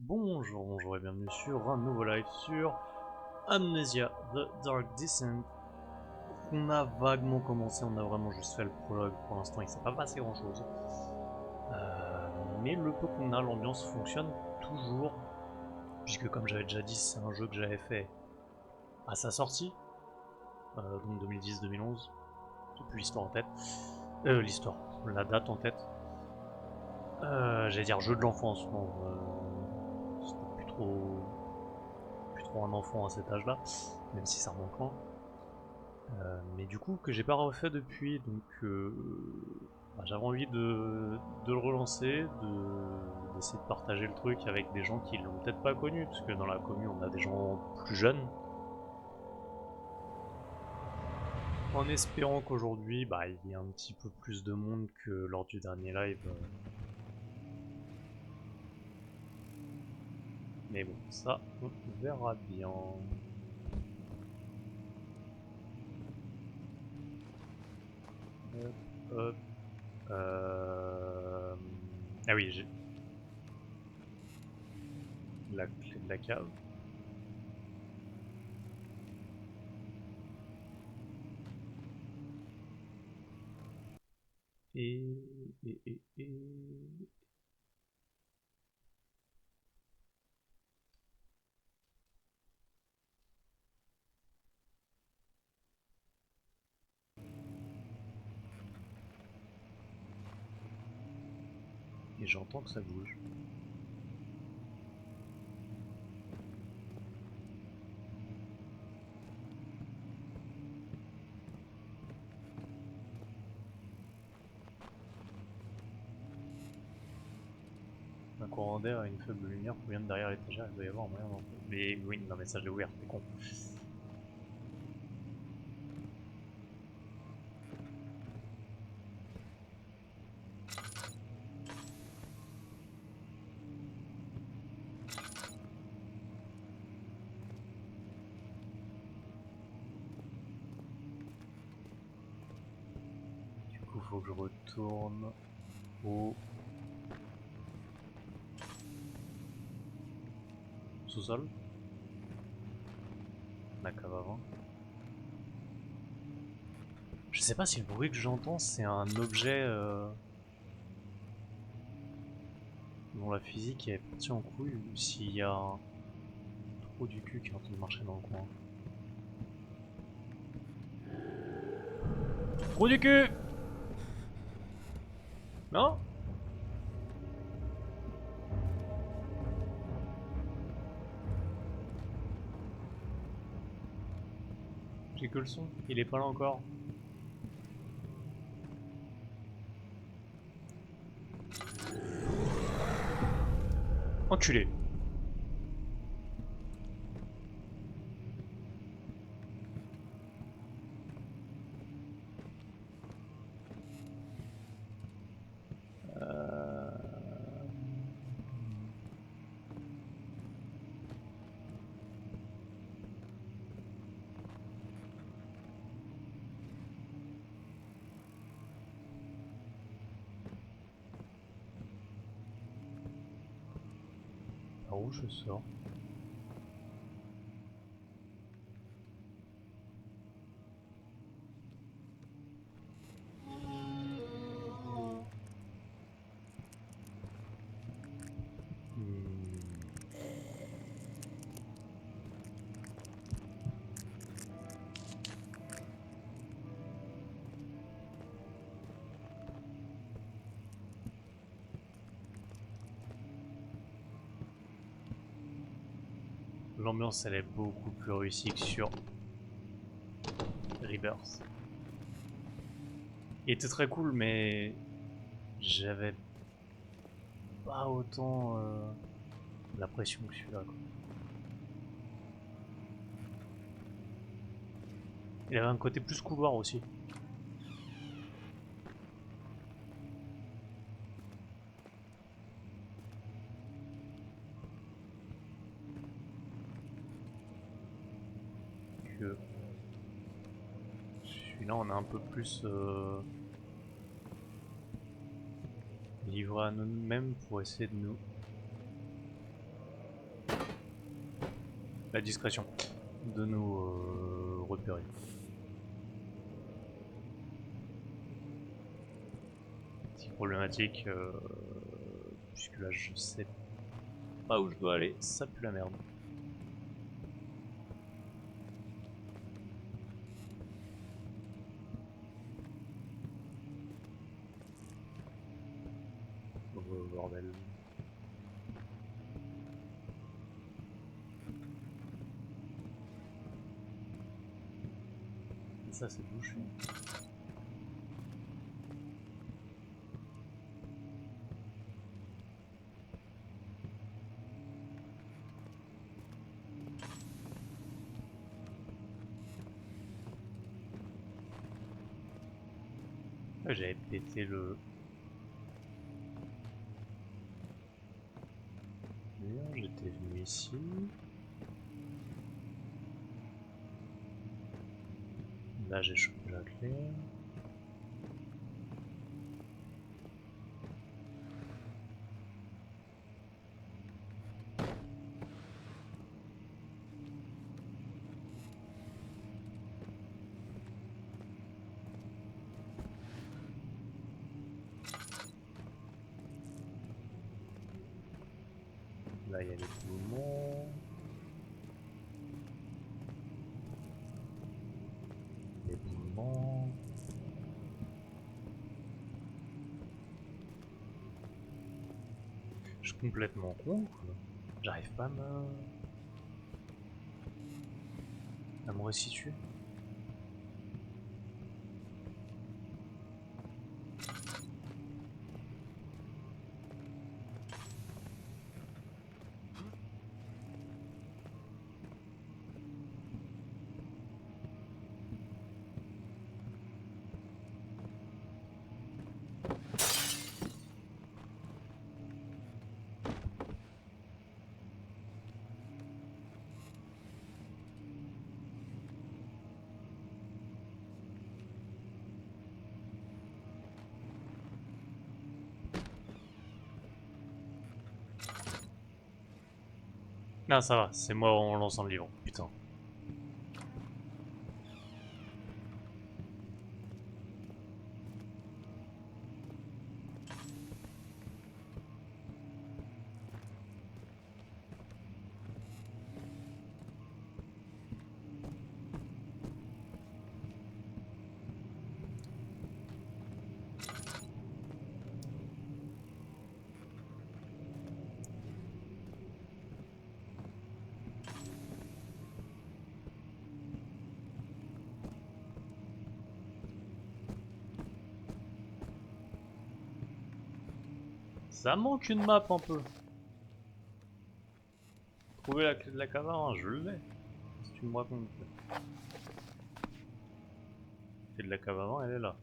Bonjour, bonjour et bienvenue sur un nouveau live sur Amnesia The Dark Descent. On a vaguement commencé, on a vraiment juste fait le prologue pour l'instant, il ne s'est pas passé grand chose. Mais le peu qu'on a, l'ambiance fonctionne toujours, puisque comme j'avais déjà dit, c'est un jeu que j'avais fait à sa sortie, donc 2010-2011, j'ai plus l'histoire en tête. L'histoire, la date en tête. J'allais dire jeu de l'enfance, non, c'était plus trop un enfant à cet âge-là, même si ça remonte loin. Mais du coup, que j'ai pas refait depuis, donc j'avais envie de le relancer, d'essayer de partager le truc avec des gens qui l'ont peut-être pas connu, parce que dans la commune on a des gens plus jeunes. En espérant qu'aujourd'hui, il y ait un petit peu plus de monde que lors du dernier live. Mais bon, ça, on verra bien. Hop, hop. Ah oui, j'ai la clé de la cave. Et... Et j'entends que ça bouge. Un courant d'air et une faible lumière proviennent derrière l'étagère, il doit y avoir un moyen d'entrer. Mais oui, non mais ça je l'ai ouvert, c'est con. Du coup faut que je retourne au sous-sol. La cave avant. Je sais pas si le bruit que j'entends c'est un objet dont la physique est partie en couille ou s'il y a un trou du cul qui est en train de marcher dans le coin. Trou du cul. Non. J'ai que le son, il est pas là encore. Enculé. Par où je sors? L'ambiance elle est beaucoup plus réussie que sur Rebirth. Il était très cool, mais j'avais pas autant la pression que celui-là. Il avait un côté plus couloir aussi. Que celui-là, on est un peu plus livré à nous-mêmes pour essayer de nous la discrétion de nous repérer. Petite problématique, puisque là je sais pas où je dois aller, ça pue la merde. Oh, bordel. Et ça c'est bouché. J'avais pété le mur, j'étais venu ici. Là j'ai chopé la clé. Là il y a les poumons. Les poumons. Je suis complètement con quoi. J'arrive pas à me resituer. Non, ça va, c'est moi en lançant le livre, putain. Ça manque une map un peu. Trouver la clé de la caverne, je l'ai. Si tu me racontes. La clé de la caverne, elle est là.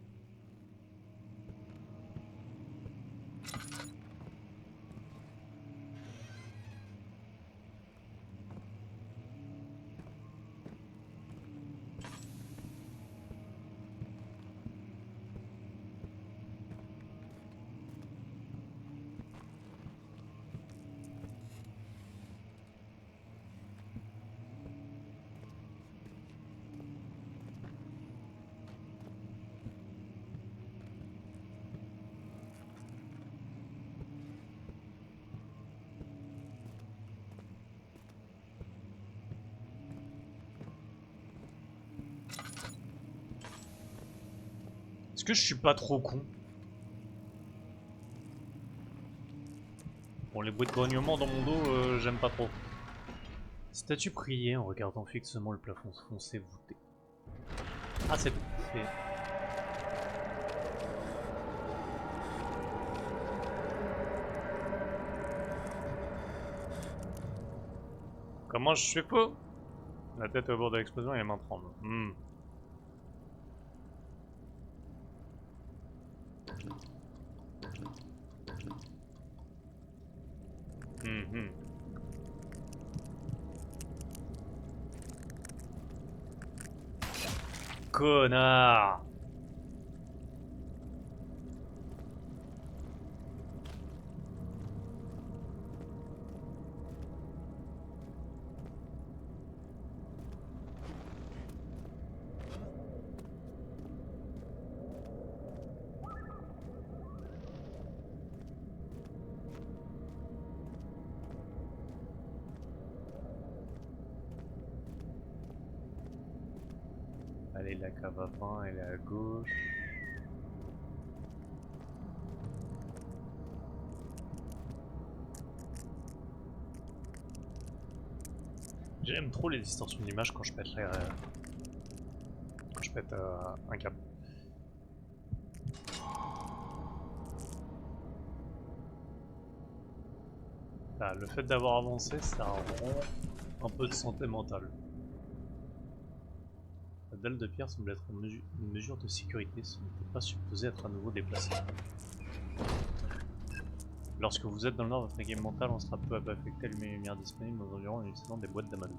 Est-ce que je suis pas trop con? Bon, les bruits de grognement dans mon dos, j'aime pas trop. Statue priée en regardant fixement le plafond foncé voûté. Ah, c'est fait. Comment je suis faux? La tête au bord de l'explosion et les mains tremblent. Connard! Allez, la cave à pain, elle est à gauche. J'aime trop les distorsions d'image quand je pète un câble. Là, le fait d'avoir avancé, ça rend un peu de santé mentale. La dalle de pierre semble être une mesure de sécurité, ce n'était pas supposé être à nouveau déplacé. Lorsque vous êtes dans le nord, votre game mentale en sera peu à peu affectée à l'humaine lumière disponible aux environs en utilisant des boîtes d'amadou.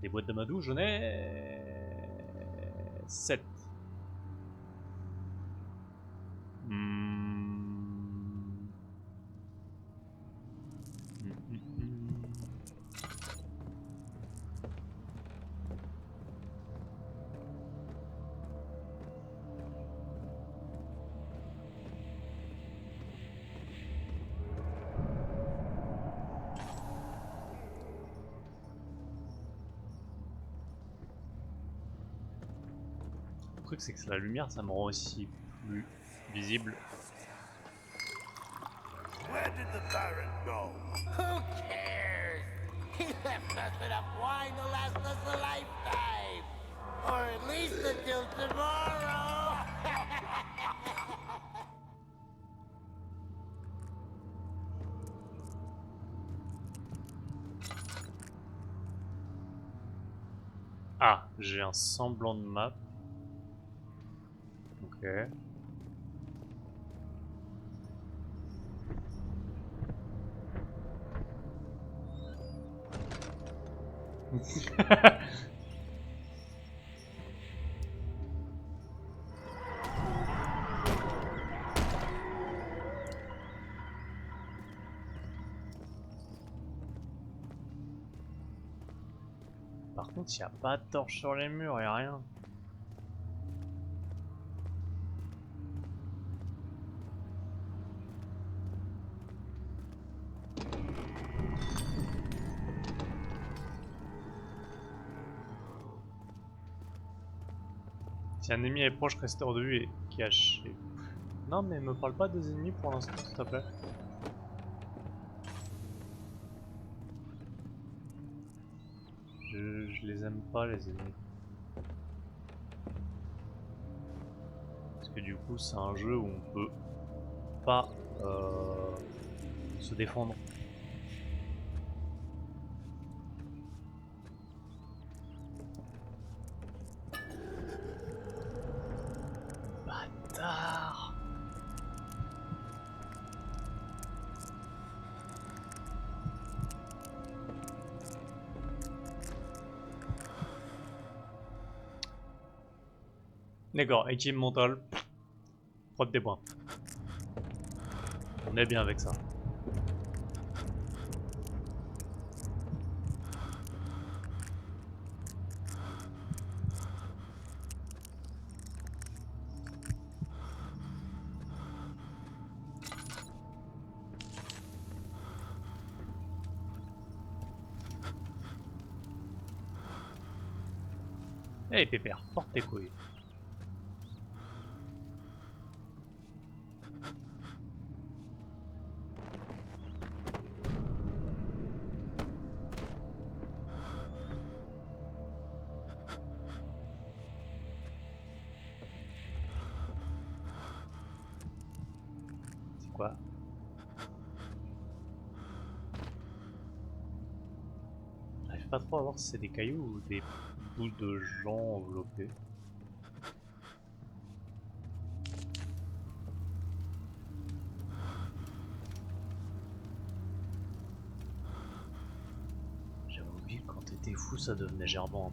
Des boîtes d'amadou, j'en ai 7. Le truc c'est que la lumière ça me rend aussi plus visible. Where did the Baron go? Who cares? He left us enough wine to last us a lifetime. Or at least until tomorrow. Ah, j'ai un semblant de map. Ok. Par contre, il n'y a pas de torche sur les murs, il n'y a rien. Si un ennemi est proche, reste hors de vue et caché. Non, mais me parle pas des ennemis pour l'instant, s'il te plaît. Je les aime pas, les ennemis. Parce que du coup, c'est un jeu où on peut pas se défendre. Bâtard! D'accord, équipe mentale, prod des points. On est bien avec ça. Eh pépère, porte tes couilles. C'est quoi? J'arrive pas trop à voir si c'est des cailloux ou des bouts de gens enveloppés. J'avais oublié que quand t'étais fou, ça devenait gerbant.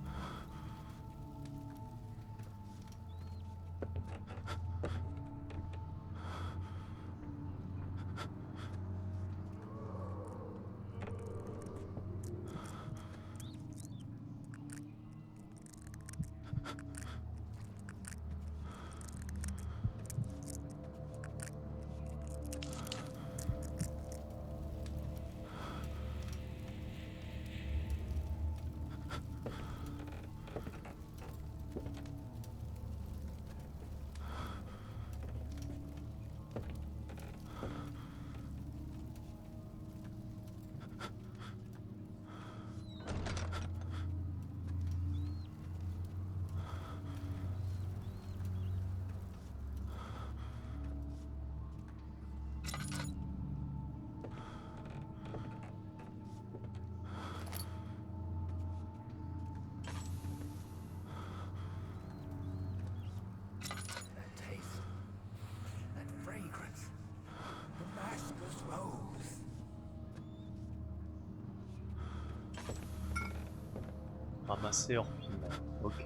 Ramasser hors piment. Ok.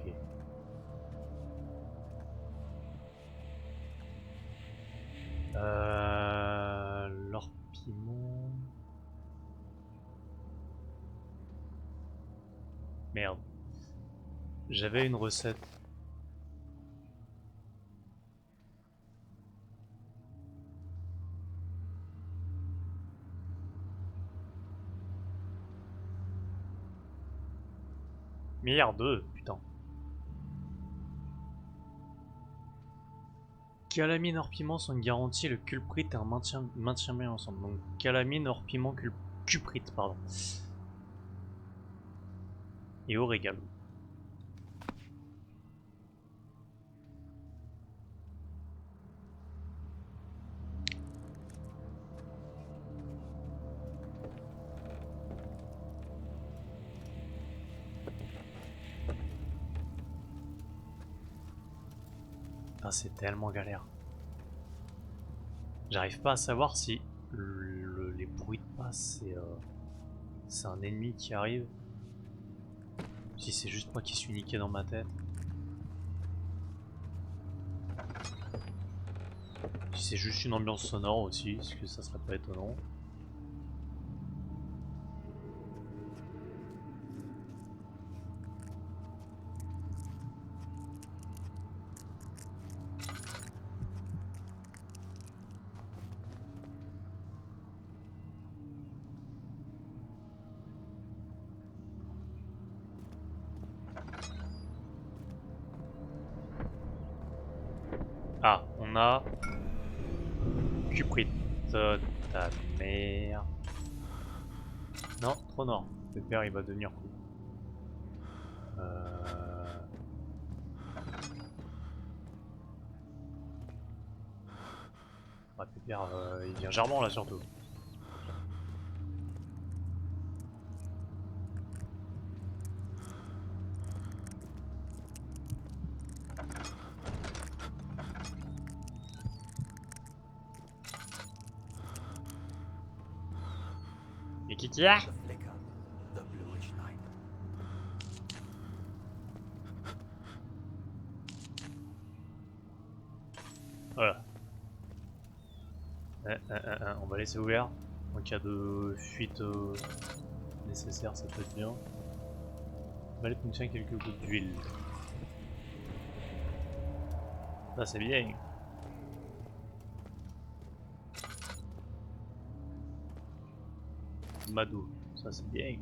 L'or piment. Merde. J'avais une recette. Merde, putain. Calamine hors piment sont une garantie, le culprit et un maintien bien ensemble. Donc calamine hors piment cuprit, pardon. Et orégano. Ah, c'est tellement galère. J'arrive pas à savoir si les bruits de pas c'est un ennemi qui arrive. Si c'est juste moi qui suis niqué dans ma tête. Si c'est juste une ambiance sonore aussi, parce que ça serait pas étonnant. Ah, on a Cuprit. Ta mère. Non, trop nord. Pépère, il va devenir fou. Ah, Pépère, il vient charmant là surtout. Et qui a? The flicker, the bluish light. Voilà. On va laisser ouvert. En cas de fuite nécessaire, ça peut être bien. Mallette contient quelques gouttes d'huile. Ça c'est bien. Madou, ça c'est bien.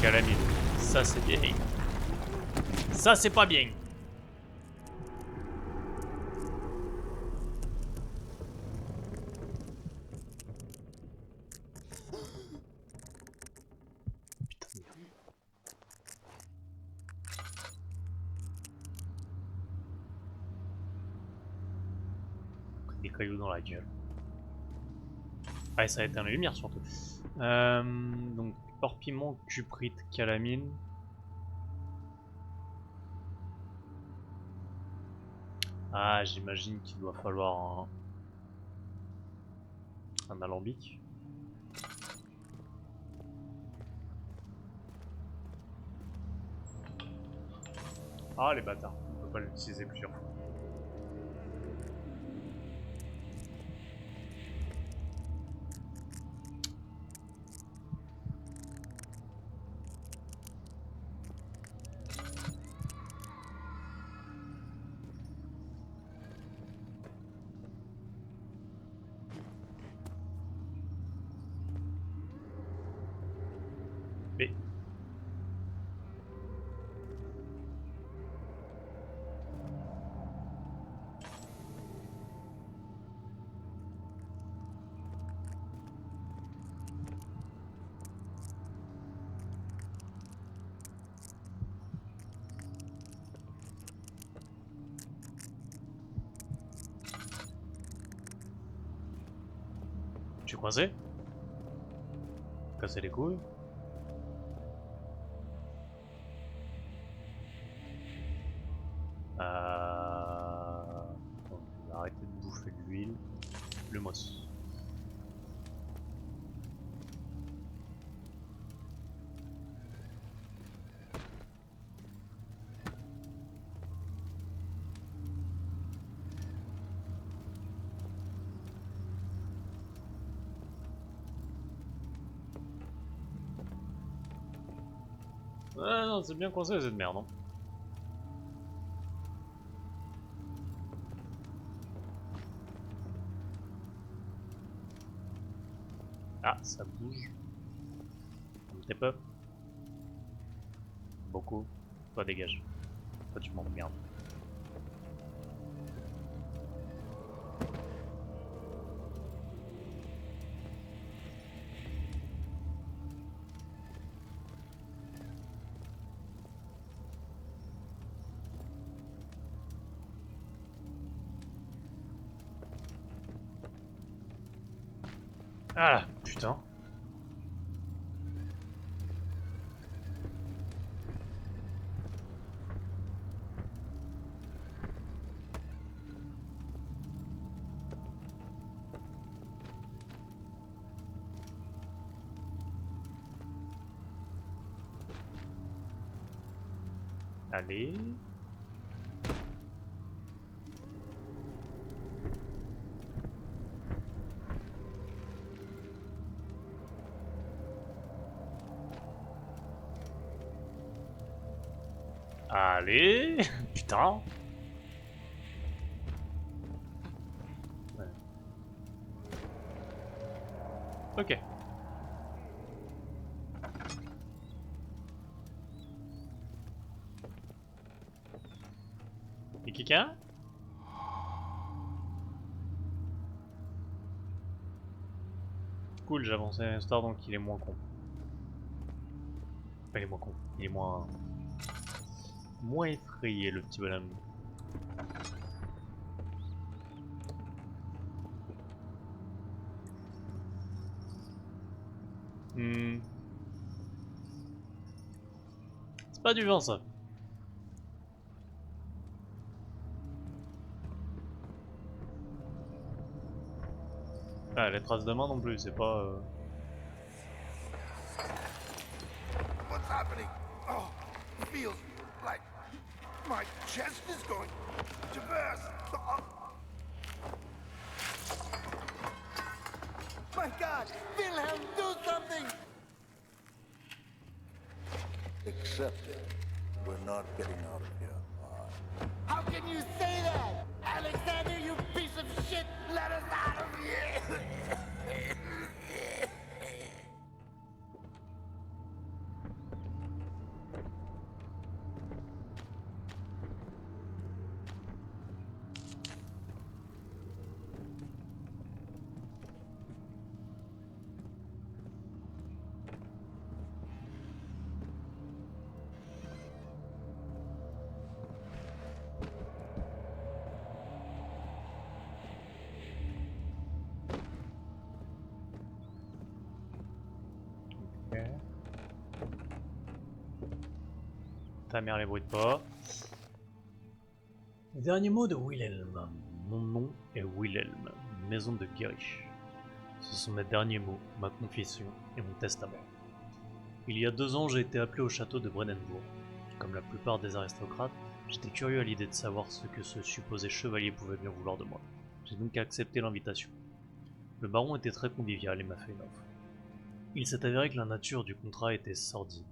Calamine, ça c'est bien. Ça c'est pas bien. Putain de merde. Des cailloux dans la gueule. Ah, ça a éteint la lumière surtout. Donc, hors piment, cuprite, calamine. Ah, j'imagine qu'il doit falloir un alambic. Ah, les bâtards, on peut pas l'utiliser plusieurs fois. Mais... Tu es coincé? Casser les couilles? On va arrêter de bouffer de l'huile. Le moss. Ah non, c'est bien coincé cette merde, hein. Ah, ça bouge. Un petit peu. Beaucoup. Toi, dégage. Toi, tu m'emmerdes. Ah, putain. Allez. Allez. Putain. Ouais. Ok. Et quelqu'un? Cool, j'ai avancé à l'instar donc il est moins con. Enfin, il est moins con. Il est moins... moins effrayé le petit bonhomme. Hmm. C'est pas du vent ça. Ah, les traces de main non plus, c'est pas... What's happening? Oh, it feels like my chest is going to burst. Oh, My God! Wilhelm, do something! accept it. We're not getting out of here. How can you say that? Alexander, you piece of shit! Let us out of here! Ok. Ta mère les bruite pas. Dernier mot de Wilhelm. Mon nom est Wilhelm, maison de Gerich. Ce sont mes derniers mots, ma confession et mon testament. Il y a 2 ans, j'ai été appelé au château de Brennenbourg. Comme la plupart des aristocrates, j'étais curieux à l'idée de savoir ce que ce supposé chevalier pouvait bien vouloir de moi. J'ai donc accepté l'invitation. Le baron était très convivial et m'a fait une offre. Il s'est avéré que la nature du contrat était sordide,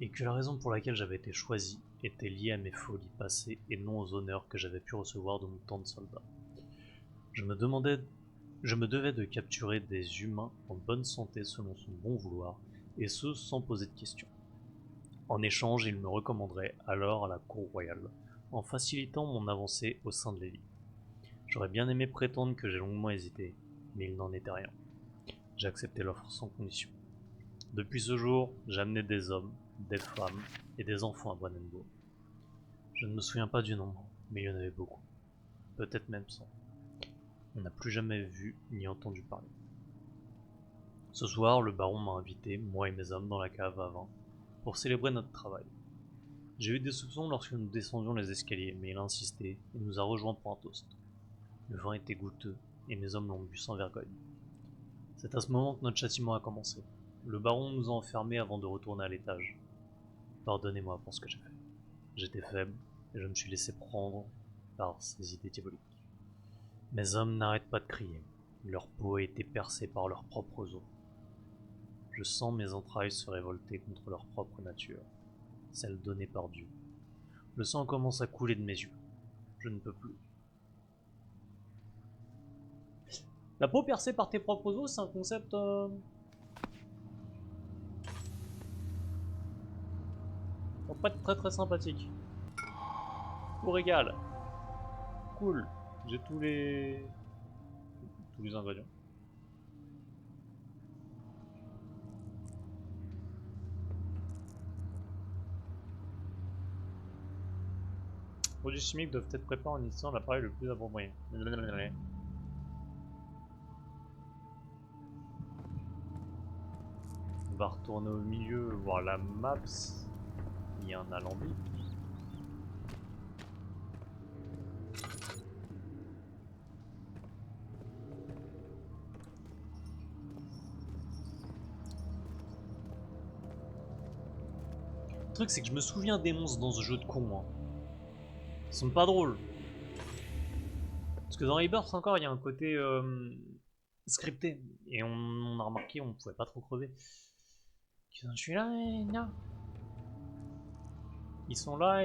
et que la raison pour laquelle j'avais été choisi était liée à mes folies passées et non aux honneurs que j'avais pu recevoir de mon temps de soldat. Je me devais de capturer des humains en bonne santé selon son bon vouloir, et ce sans poser de questions. En échange, il me recommanderait alors à la cour royale, en facilitant mon avancée au sein de l'élite. J'aurais bien aimé prétendre que j'ai longuement hésité, mais il n'en était rien. J'ai accepté l'offre sans condition. Depuis ce jour, j'ai amené des hommes, des femmes et des enfants à Brennenbourg. Je ne me souviens pas du nombre, mais il y en avait beaucoup. Peut-être même 100. On n'a plus jamais vu ni entendu parler. Ce soir, le baron m'a invité, moi et mes hommes, dans la cave à vin, pour célébrer notre travail. J'ai eu des soupçons lorsque nous descendions les escaliers, mais il a insisté et nous a rejoints pour un toast. Le vin était goûteux, et mes hommes l'ont bu sans vergogne. C'est à ce moment que notre châtiment a commencé. Le baron nous a enfermés avant de retourner à l'étage. Pardonnez-moi pour ce que j'ai fait. J'étais faible, et je me suis laissé prendre par ces idées diaboliques. Mes hommes n'arrêtent pas de crier. Leur peau a été percée par leurs propres os. Je sens mes entrailles se révolter contre leur propre nature. celle donnée par Dieu. Le sang commence à couler de mes yeux. Je ne peux plus. La peau percée par tes propres os, c'est un concept... Ça va pas être très très sympathique. Au régal. Cool. J'ai tous les ingrédients. Les produits chimiques doivent être préparés en utilisant l'appareil le plus approprié. On va retourner au milieu, voir la map. Il y a un alambic. Le truc c'est que je me souviens des monstres dans ce jeu de con. Hein. Ils sont pas drôles. Parce que dans Rebirth encore il y a un côté scripté. Et on a remarqué on pouvait pas trop crever. Je suis là et non. Ils sont là,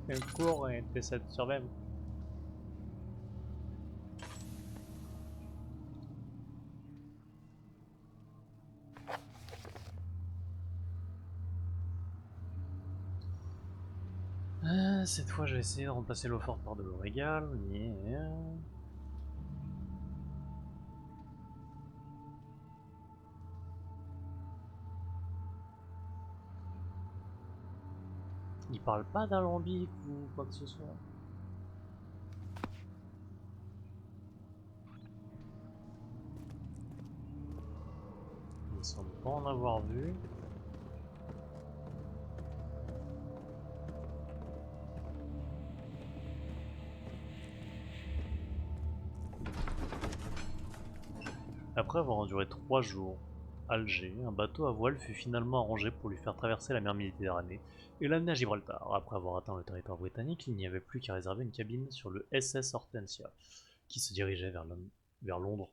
tu cours et tu essaies de survivre. Cette fois, je vais essayer de remplacer l'eau forte par de l'eau régale. Yeah. Il parle pas d'alambic ou quoi que ce soit. Il ne semble pas en avoir vu. Après avoir enduré 3 jours, Alger, un bateau à voile fut finalement arrangé pour lui faire traverser la mer Méditerranée et l'amener à Gibraltar. Après avoir atteint le territoire britannique, il n'y avait plus qu'à réserver une cabine sur le SS Hortensia, qui se dirigeait vers Londres.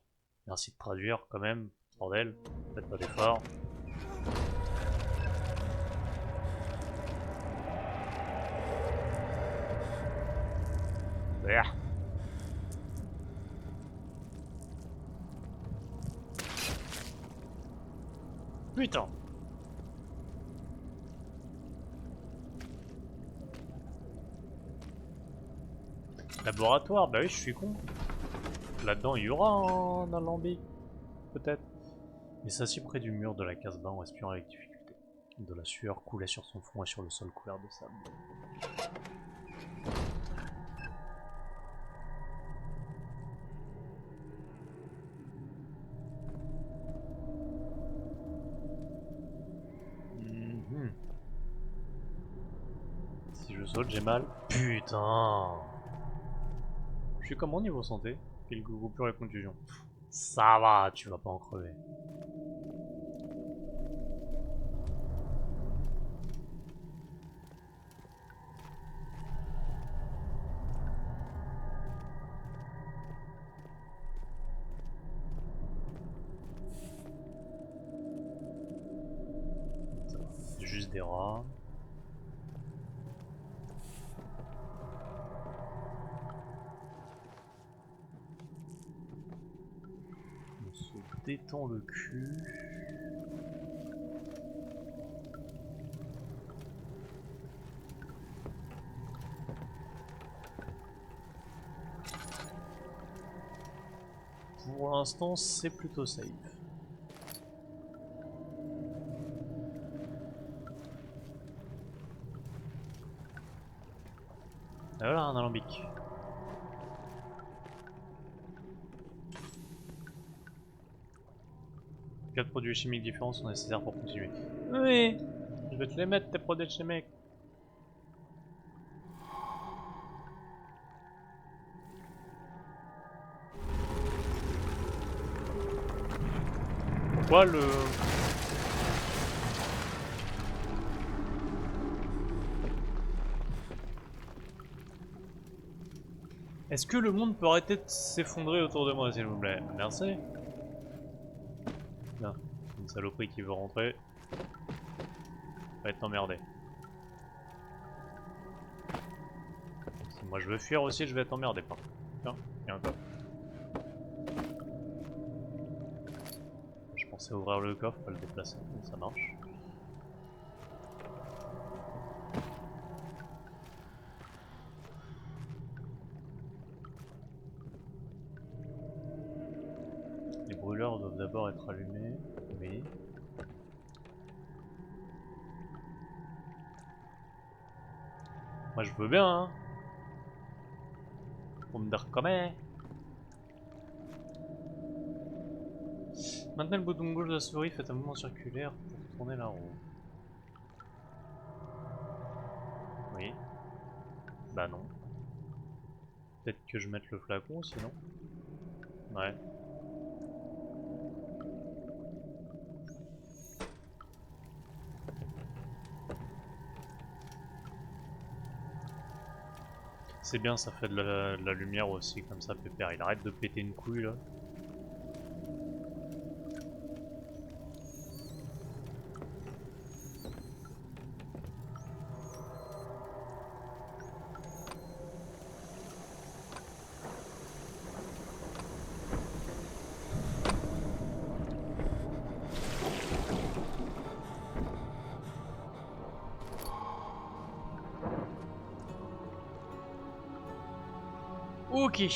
Merci de traduire quand même, bordel, faites pas d'efforts. Yeah. Putain. Laboratoire, bah oui, je suis con. Là-dedans, il y aura un alambic, peut-être. Il s'assit près du mur de la casse-bas en respirant avec difficulté. De la sueur coulait sur son front et sur le sol couvert de sable. Si je saute, j'ai mal. Putain. Je suis comment niveau santé? Quelques coupures et contusions. Ça va, tu vas pas en crever. C'est juste des rats. On se détend le cul. Pour l'instant, c'est plutôt safe. Et voilà un alambic. Quatre produits chimiques différents sont nécessaires pour continuer. Oui, je vais te les mettre tes produits chimiques. Pourquoi le... Est-ce que le monde peut arrêter de s'effondrer autour de moi, s'il vous plaît? Merci. Non, une saloperie qui veut rentrer va être emmerdée. Moi je veux fuir aussi, je vais être emmerdé par contre. Tiens, il y a un coffre. Je pensais ouvrir le coffre, pas le déplacer, donc ça marche. Les brûleurs doivent d'abord être allumés. Oui. Moi je veux bien, hein. Pour me dire comment. Maintenant le bouton gauche de la souris fait un mouvement circulaire pour tourner la roue. Oui. Bah non. Peut-être que je mette le flacon sinon. Ouais. C'est bien, ça fait de la lumière aussi, comme ça Pépère il arrête de péter une couille là. Ok,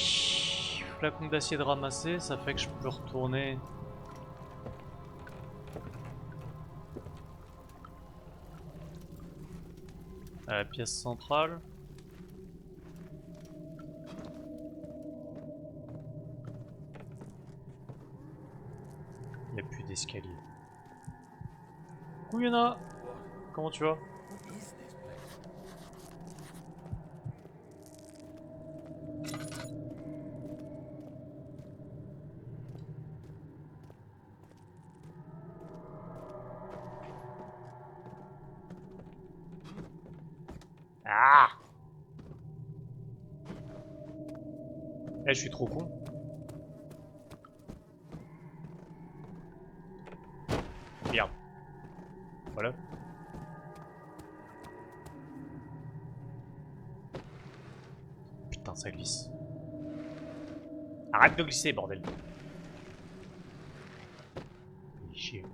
flacon d'acier de ramasser, ça fait que je peux retourner. À la pièce centrale. Il n'y a plus d'escalier. Kouyana, comment tu vas? Ah! Eh, je suis trop con. Merde. Voilà. Putain, ça glisse. Arrête de glisser, bordel. Il est chier.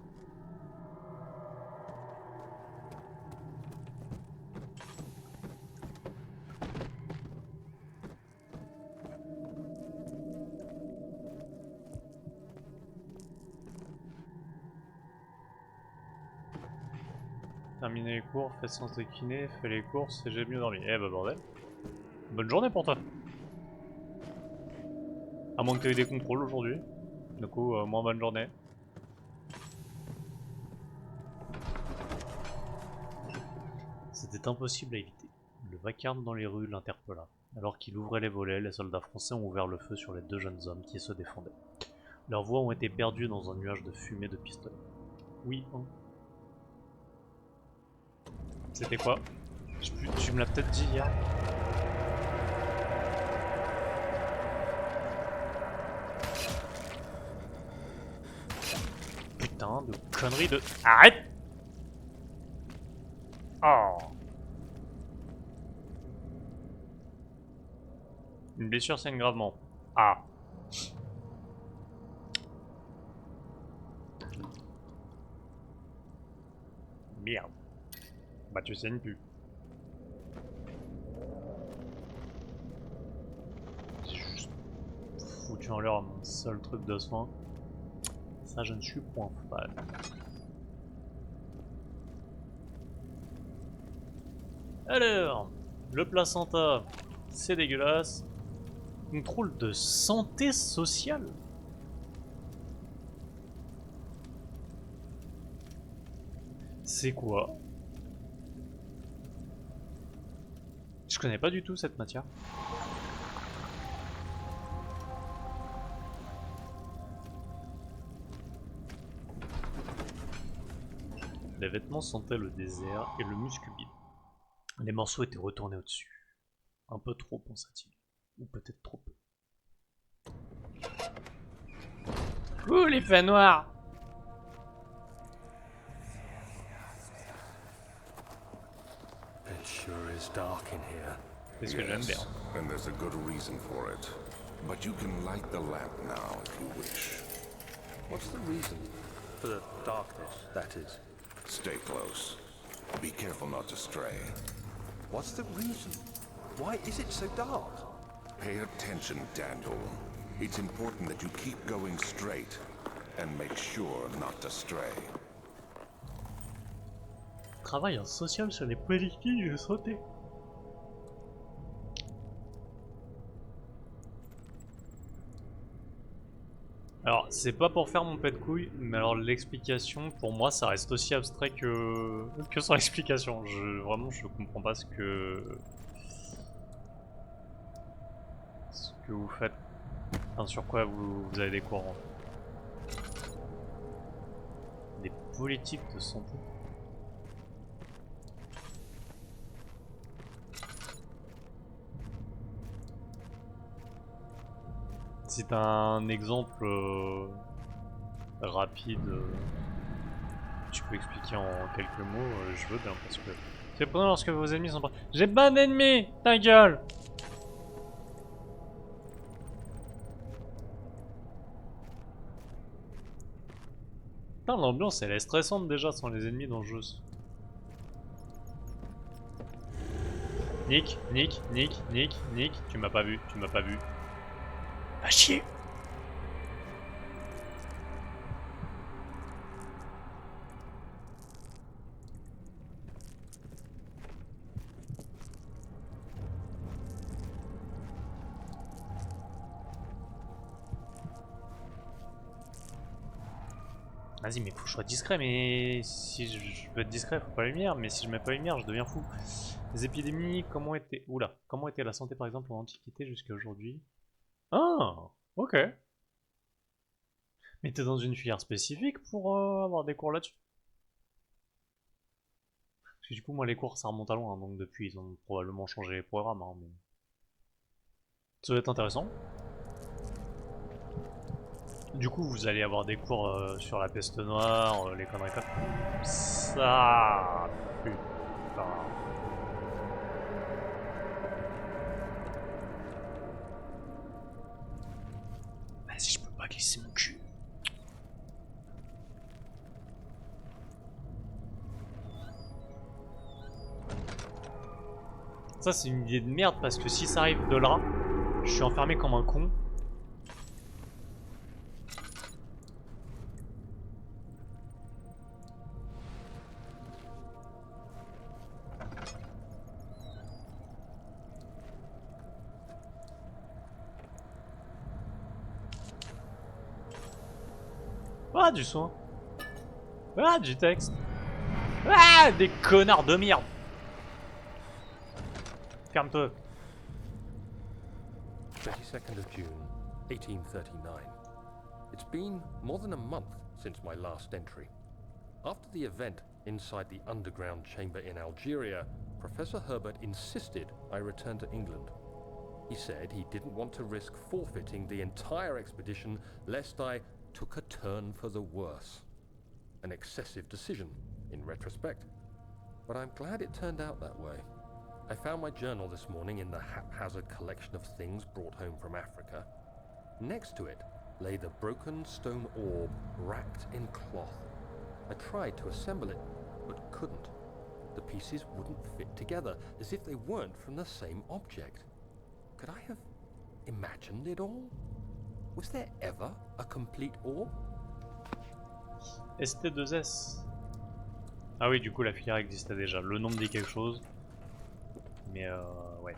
Terminer les cours, fais séance de kiné, fais les courses et j'ai mieux dormi. Eh bah bordel. Bonne journée pour toi. À moins que tu aies eu des contrôles aujourd'hui. Du coup, moins bonne journée. C'était impossible à éviter. Le vacarme dans les rues l'interpella. Alors qu'il ouvrait les volets, les soldats français ont ouvert le feu sur les deux jeunes hommes qui se défendaient. Leurs voix ont été perdues dans un nuage de fumée de pistolets. Oui, hein. C'était quoi? Tu me l'as peut-être dit hier. Putain de conneries de... Arrête! Oh! Une blessure saigne gravement. Ah! Merde. Bah tu saignes plus. J'ai juste foutu en l'air mon seul truc de soin. Ça je ne suis point fan. Alors, le placenta, c'est dégueulasse. Contrôle de santé sociale. C'est quoi? Je connais pas du tout cette matière. Les vêtements sentaient le désert et le muscle vide. Les morceaux étaient retournés au-dessus. Un peu trop, pensa-t-il. Ou peut-être trop peu. Ouh, les feux noirs! It sure is dark in here. C'est ce que j'aime bien. And there's a good reason for it. But you can light the lamp now if you wish. What's the reason? For the darkness, that is. Stay close. Be careful not to stray. What's the reason? Why is it so dark? Pay attention, Daniel. It's important that you keep going straight and make sure not to stray. Travail en social sur les politiques de santé. Alors, c'est pas pour faire mon pet de couille, mais alors l'explication, pour moi, ça reste aussi abstrait que son explication. Vraiment, je comprends pas ce que vous faites. Enfin, sur quoi vous avez des cours. Des politiques de santé. Si t'as un exemple rapide, tu peux expliquer en quelques mots, je veux bien parce que c'est pendant lorsque vos ennemis sont pas. J'ai pas d'ennemis, ta gueule! Putain, l'ambiance elle est stressante déjà sans les ennemis dans le jeu. Nick, tu m'as pas vu, Va chier! Vas-y, mais faut que je sois discret, mais si je veux être discret, faut pas la lumière, mais si je mets pas la lumière, je deviens fou. Les épidémies, comment était la santé par exemple en Antiquité jusqu'à aujourd'hui? Ah, ok. Mais t'es dans une filière spécifique pour avoir des cours là-dessus? Parce que du coup, moi, les cours, ça remonte à loin, donc depuis, ils ont probablement changé les programmes. Hein, mais... ça va être intéressant. Du coup, vous allez avoir des cours sur la peste noire, les conneries comme ça. Putain. Vas-y, je peux pas glisser mon cul. Ça, c'est une idée de merde parce que si ça arrive de là, je suis enfermé comme un con. Ah, du son. Ah, du texte. Ah, des connards de merde. Ferme-toi. 22nd of June, 1839. It's been more than a month since my last entry. After the event inside the underground chamber in Algeria, Professor Herbert insisted I return to England. He said he didn't want to risk forfeiting the entire expedition lest I took a turn for the worse. An excessive decision, in retrospect. But I'm glad it turned out that way. I found my journal this morning in the haphazard collection of things brought home from Africa. Next to it lay the broken stone orb wrapped in cloth. I tried to assemble it, but couldn't. The pieces wouldn't fit together, as if they weren't from the same object. Could I have imagined it all? Was there ever a complete orb? ST2S. Ah oui, du coup la filière existait déjà. Le nom me dit quelque chose. Mais ouais.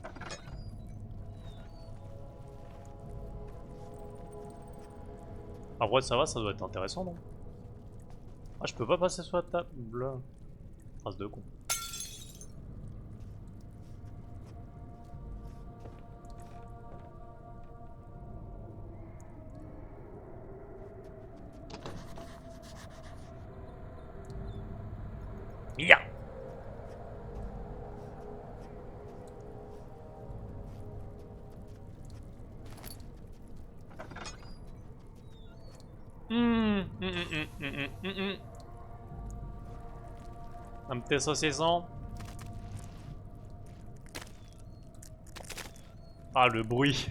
Après ça va, ça doit être intéressant, non? Ah, je peux pas passer sur la table. Phrase de con. Mia. Un petit saucisson. Ah, le bruit.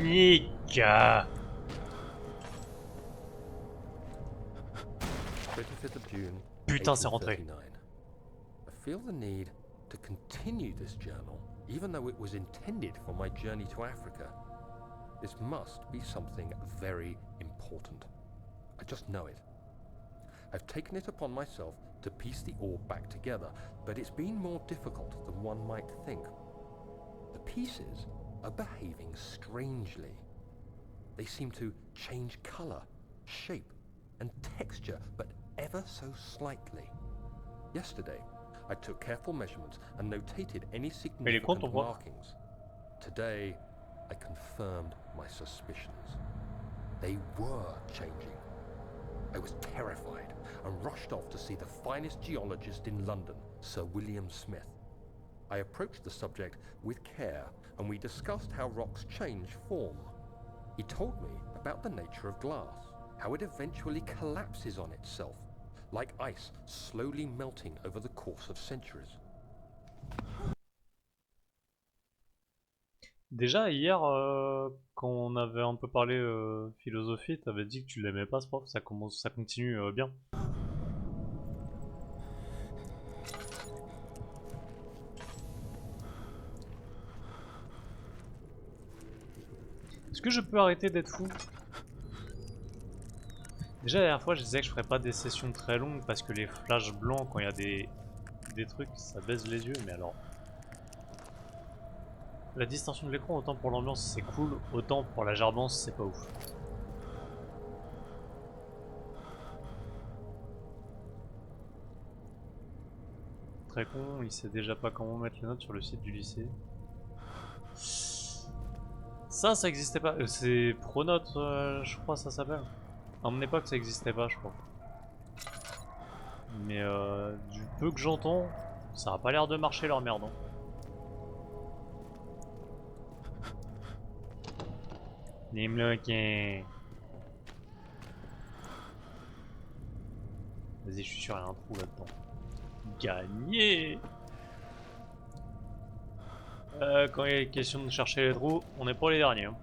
Nika. 25th of June, Putain, c'est rentré. 1839. I feel the need to continue this journal, even though it was intended for my journey to Africa. This must be something very important. I just know it. I've taken it upon myself to piece the orb back together, but it's been more difficult than one might think. The pieces are behaving strangely. They seem to change color, shape, and texture, but ever so slightly. Yesterday, I took careful measurements and notated any significant markings. Today, I confirmed my suspicions. They were changing. I was terrified and rushed off to see the finest geologist in London, Sir William Smith. I approached the subject with care and we discussed how rocks change form. He told me about the nature of glass, how it eventually collapses on itself, like ice slowly melting over the course of centuries. Déjà hier, quand on avait un peu parlé philosophie, t'avais dit que tu l'aimais pas ce prof, ça continue bien. Est-ce que je peux arrêter d'être fou? Déjà la dernière fois je disais que je ferais pas des sessions très longues parce que les flashs blancs quand il y a des trucs ça baise les yeux, mais alors... La distorsion de l'écran, autant pour l'ambiance c'est cool, autant pour la gerbance c'est pas ouf. Très con, il sait déjà pas comment mettre les notes sur le site du lycée. Ça existait pas, c'est Pronote je crois ça s'appelle. À mon époque ça existait pas je crois. Mais du peu que j'entends, ça a pas l'air de marcher leur merde. Hein. Vas-y, je suis sûr, il y a un trou là-dedans. Gagné. Quand il est question de chercher les trous, on n'est pas les derniers. Hein.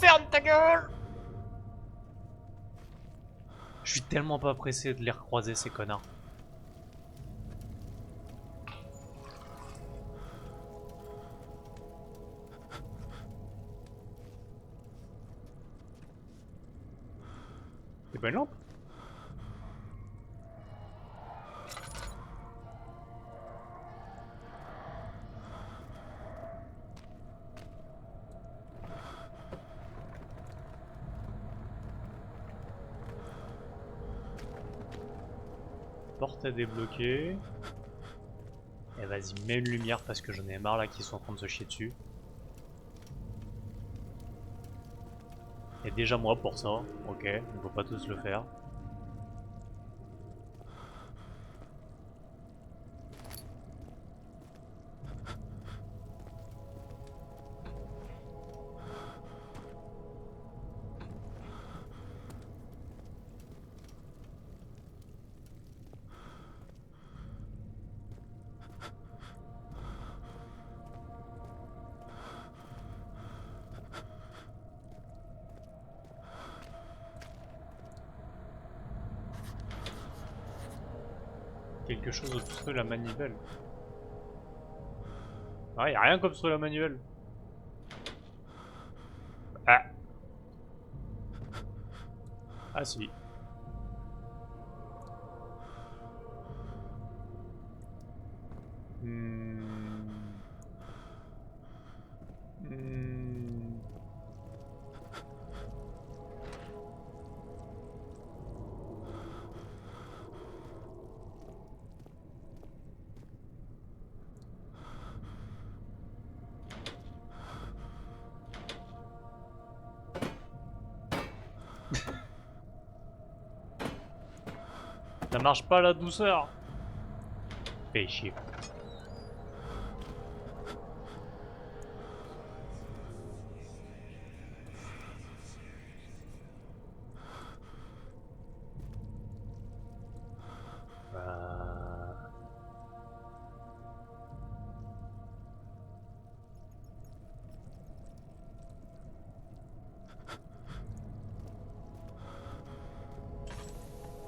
Ferme ta gueule! Je suis tellement pas pressé de les recroiser ces connards. C'est pas une lampe? Porte à débloquer. Et vas-y, mets une lumière parce que j'en ai marre là qu'ils sont en train de se chier dessus. Et déjà moi pour ça, ok, on peut pas tous le faire. Quelque chose obstrue la manivelle. Ah, y'a rien qu'obstrue la manivelle. Ah. Ah si. Ça marche pas la douceur. Fais chier.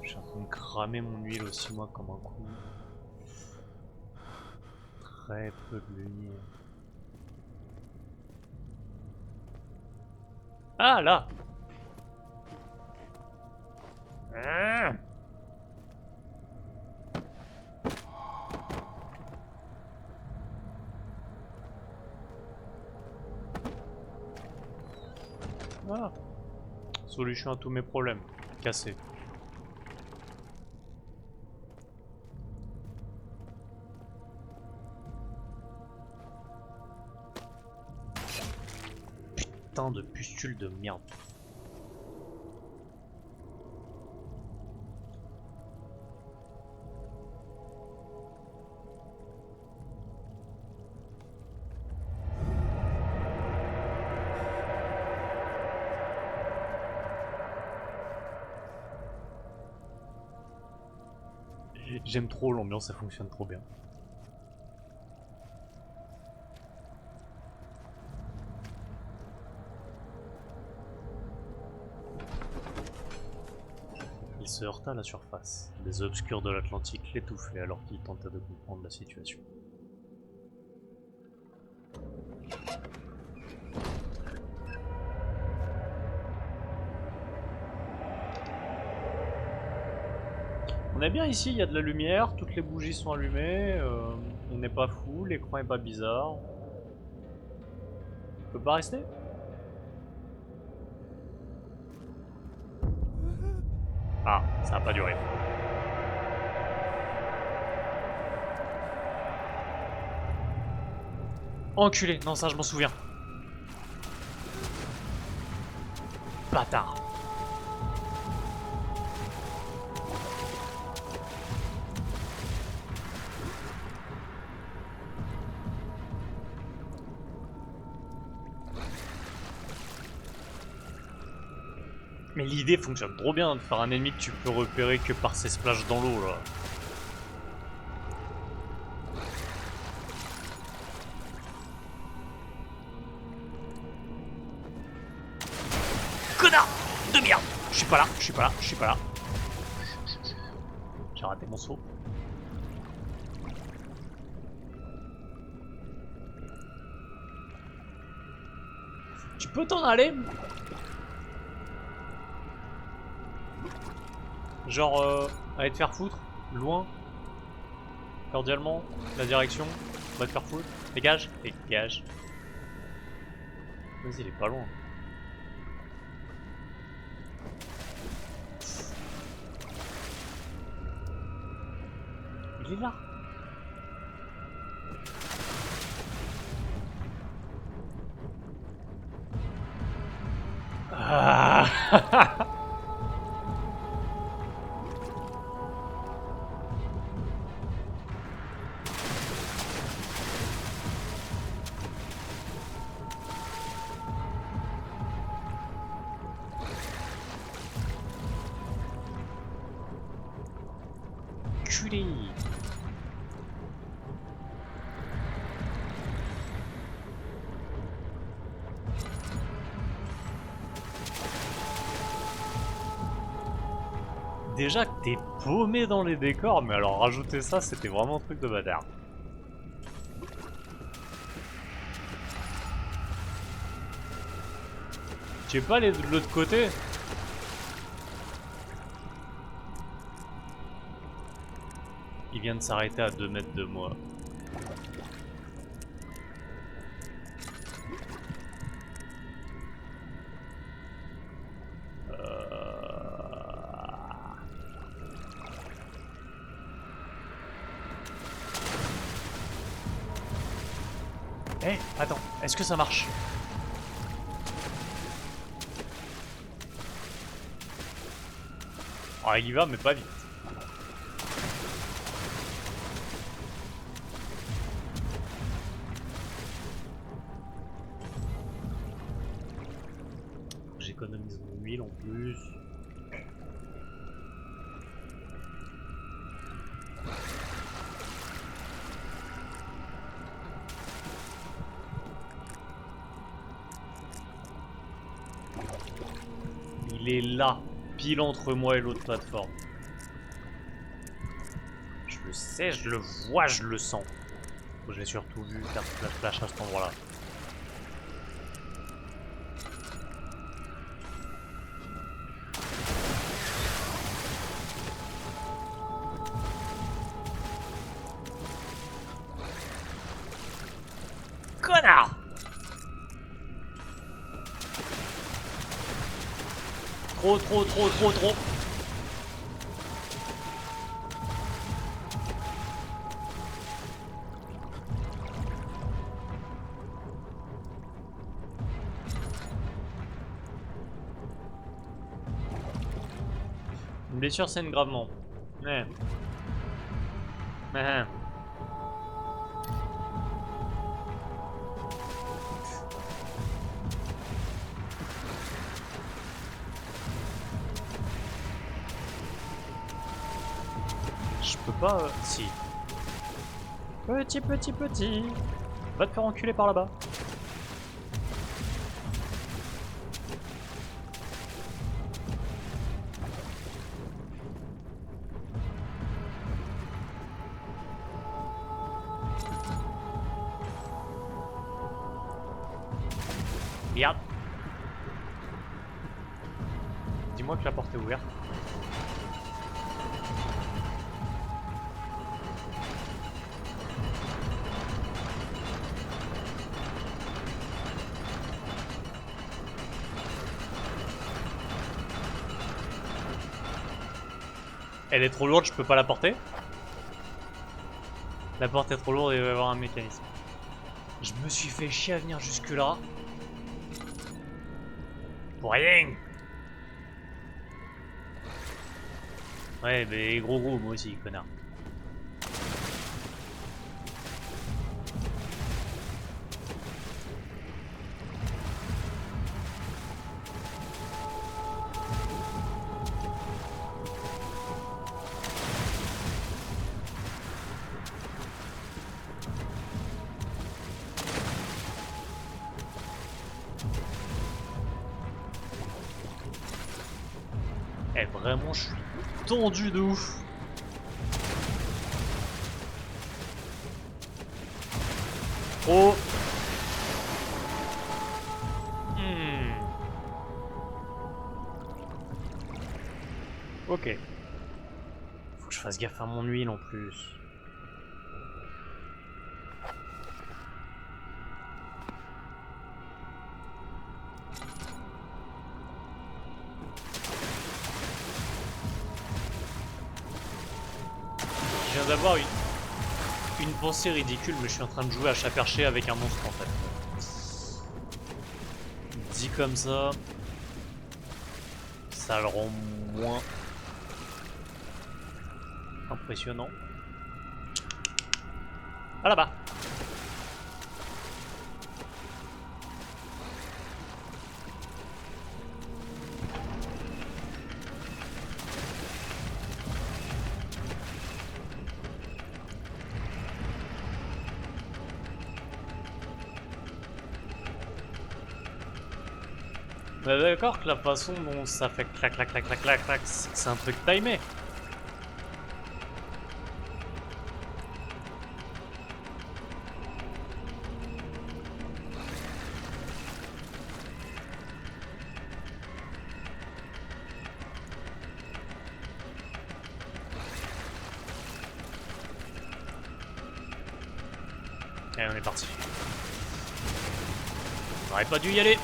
Je suis en train de cramer mon huile aussi moi comme un coup. Très peu de lumière. Ah là. Ah. Ah. Solution à tous mes problèmes. Cassé. Putain de pustules de merde. J'aime trop l'ambiance, ça fonctionne trop bien. Il se heurta à la surface. Les eaux obscures de l'Atlantique l'étouffaient alors qu'il tentait de comprendre la situation. On est bien ici, il y a de la lumière, toutes les bougies sont allumées, on n'est pas fou, l'écran est pas bizarre. On peut pas rester? Ah, ça a pas duré. Enculé, non ça je m'en souviens. Bâtard. Mais l'idée fonctionne trop bien de faire un ennemi que tu peux repérer que par ses splashes dans l'eau là. Connard de merde. Je suis pas là, je suis pas là, je suis pas là. J'ai raté mon saut. Tu peux t'en aller? Genre, aller te faire foutre, loin, cordialement, la direction, va te faire foutre, dégage, dégage. Vas-y, il est pas loin. Il est là. Ah. Culé. Déjà que t'es paumé dans les décors, mais alors rajouter ça, c'était vraiment un truc de bâtard. Tu veux pas aller de l'autre côté? Il vient de s'arrêter à 2 mètres de moi. Eh, attends, est-ce que ça marche? Ah, il y va, mais pas vite. est là, pile entre moi et l'autre plateforme. Je le sais, je le vois, je le sens. Je l'ai surtout vu faire flash flash à cet endroit-là. Connard! Trop. Une blessure saigne gravement. Ouais. Ouais. Je peux pas... Si. Petit. Va te faire enculer par là-bas. Merde. Dis-moi que la porte est ouverte. Elle est trop lourde, je peux pas la porter. La porte est trop lourde et il va y avoir un mécanisme. Je me suis fait chier à venir jusque là. Pour rien. Ouais, mais gros moi aussi, connard. Eh, vraiment, je suis tendu de ouf. Oh. Ok. Faut que je fasse gaffe à mon huile en plus. Je viens d'avoir une pensée ridicule, mais je suis en train de jouer à chat perché avec un monstre en fait. Dit comme ça le rend moins impressionnant. Ah là-bas. On est d'accord que la façon dont ça fait clac, c'est un truc timé. Allez, on est parti. On n'aurait pas dû y aller.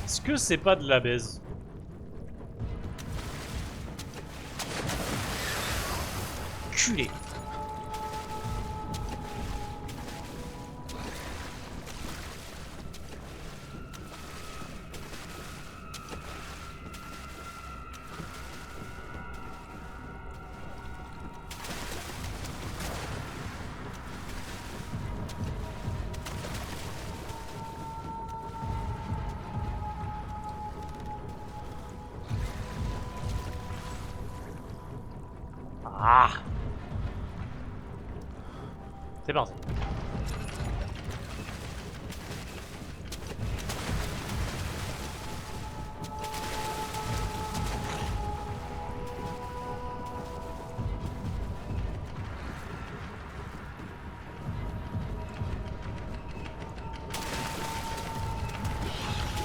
Est-ce que c'est pas de la baise? Culé. Ah! C'est parti.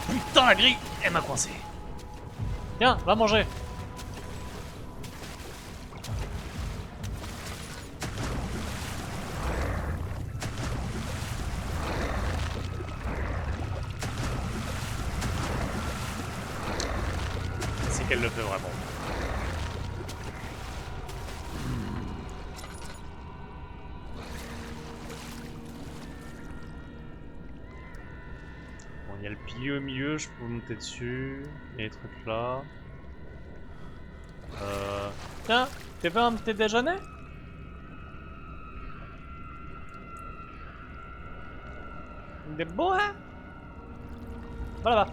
Putain, la grille, elle m'a coincé. Tiens, va manger. C'est qu'elle le fait vraiment. Bon, il y a le pilier au milieu, je peux monter dessus. Il y a les trucs là. Tiens, t'es pas un petit déjeuner? Des beaux, hein? Voilà.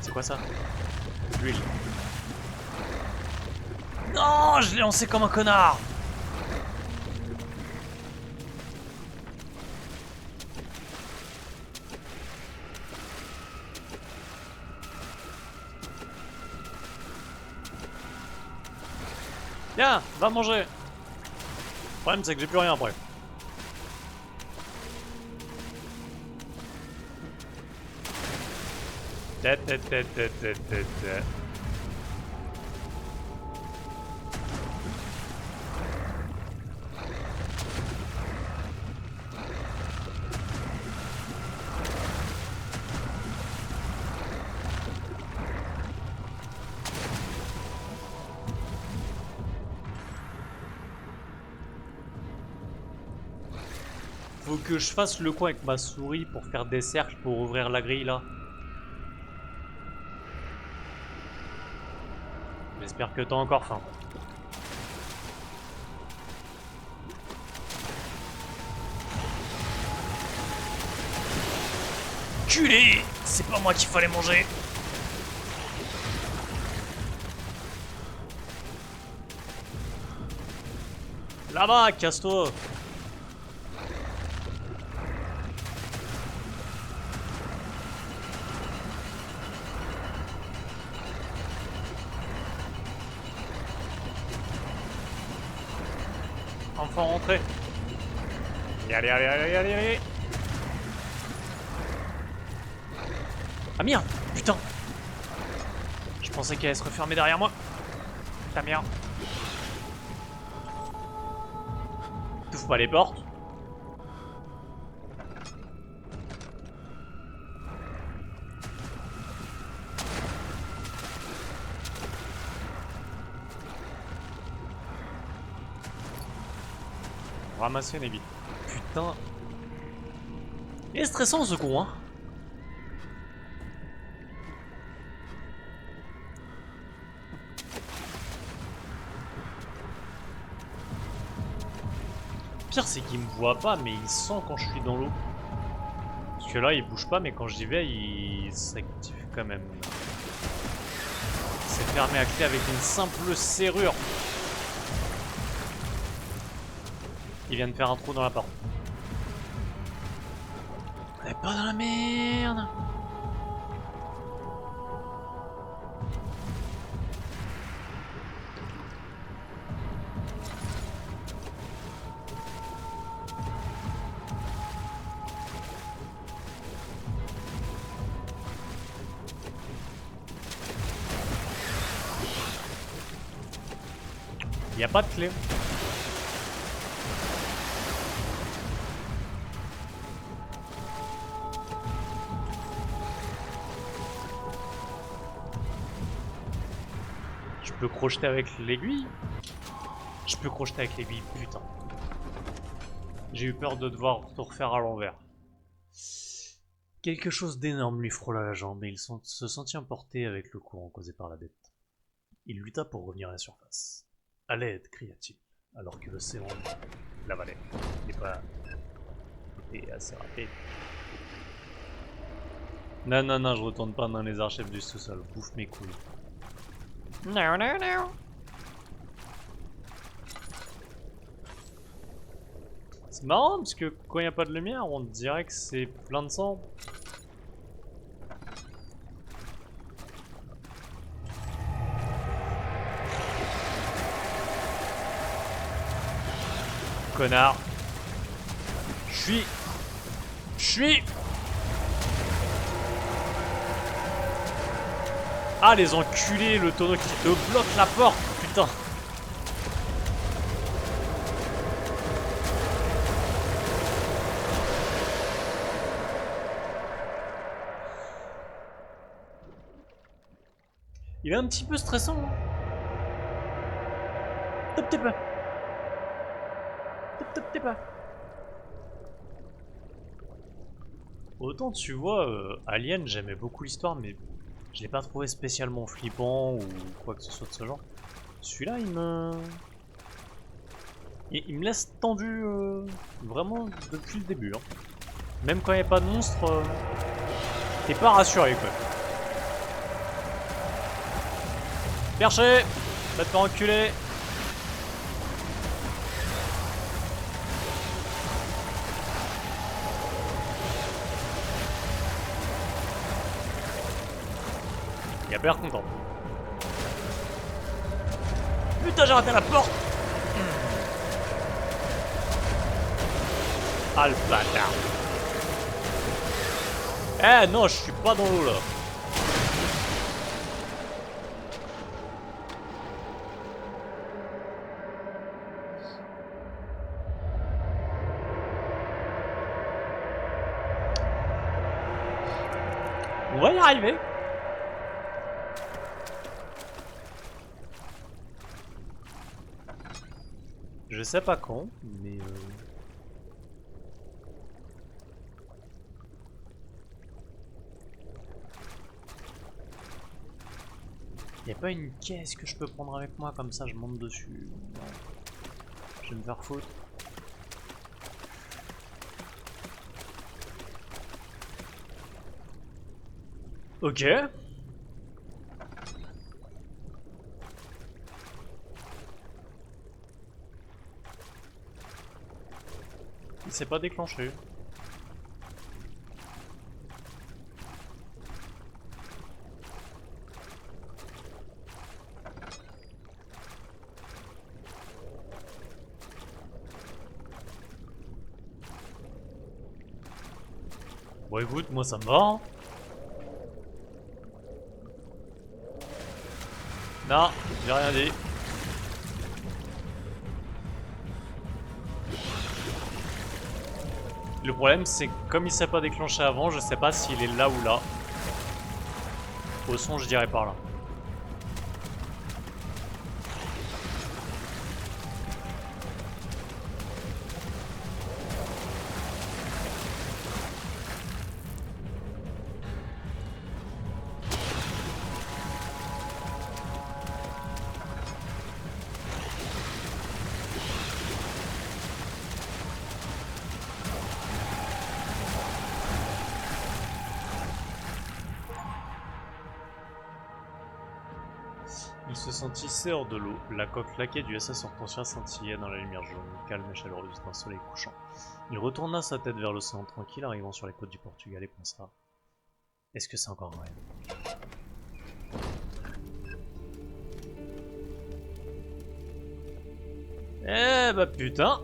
C'est quoi ça? L'huile. Non, je l'ai lancé comme un connard. Viens, va manger. Le problème c'est que j'ai plus rien après. Faut que je fasse le coin avec ma souris pour faire des cercles pour ouvrir la grille là. J'espère que t'as encore faim. Culé! C'est pas moi qu'il fallait manger. Là-bas, casse-toi. Enfin rentrer. Allez, allez, allez, allez, allez. Ah merde, putain. Je pensais qu'elle allait se refermer derrière moi. Ta merde. T'ouvres pas les portes. Ramasser une aiguille. Putain. Il est stressant ce con, hein. Le pire c'est qu'il me voit pas mais il sent quand je suis dans l'eau. Parce que là il bouge pas mais quand j'y vais il s'active quand même. C'est fermé à clé avec une simple serrure. Il vient de faire un trou dans la porte. On est pas dans la merde. Il n'y a pas de clé. Je peux crocheter avec l'aiguille. Je peux crocheter avec l'aiguille, putain. J'ai eu peur de devoir tout refaire à l'envers. Quelque chose d'énorme lui frôla la jambe et il se sentit emporté avec le courant causé par la bête. Il lutta pour revenir à la surface. « À l'aide !» cria-t-il, alors que l'océan l'avalait. Il n'est pas... était assez rapide. Non, non, non, je retourne pas dans les archives du sous-sol. Bouffe mes couilles. Non, non, non. C'est marrant parce que quand il n'y a pas de lumière, on dirait que c'est plein de sang. Connard. Je suis. Ah les enculés, le tonneau qui te bloque la porte, putain. Il est un petit peu stressant. Hein. Top t'es pas. Top t'es pas. Autant tu vois, Alien, j'aimais beaucoup l'histoire, mais je l'ai pas trouvé spécialement flippant ou quoi que ce soit de ce genre. Celui-là, il me laisse tendu vraiment depuis le début. Hein. Même quand il n'y a pas de monstre, t'es pas rassuré quoi. Perché, va te faire enculer. Il a pas l'air content. Putain, j'ai raté la porte. Ah le bâtard. Eh non, je suis pas dans l'eau là. On va y arriver. Je sais pas quand, mais y a pas une caisse que je peux prendre avec moi comme ça je monte dessus. Non. Je vais me faire foutre. Ok. Il s'est pas déclenché. Bon écoute, moi ça me va. Hein. Non, j'ai rien dit. Le problème c'est que comme il s'est pas déclenché avant, je sais pas s'il est là ou là. Au son je dirais par là. Il se sentit hors de l'eau. La coque laquée du SS Hortensia scintillait dans la lumière jaune, calme et chaleureuse d'un soleil couchant. Il retourna sa tête vers l'océan tranquille, arrivant sur les côtes du Portugal et pensa: est-ce que c'est encore un rêve? Eh bah putain!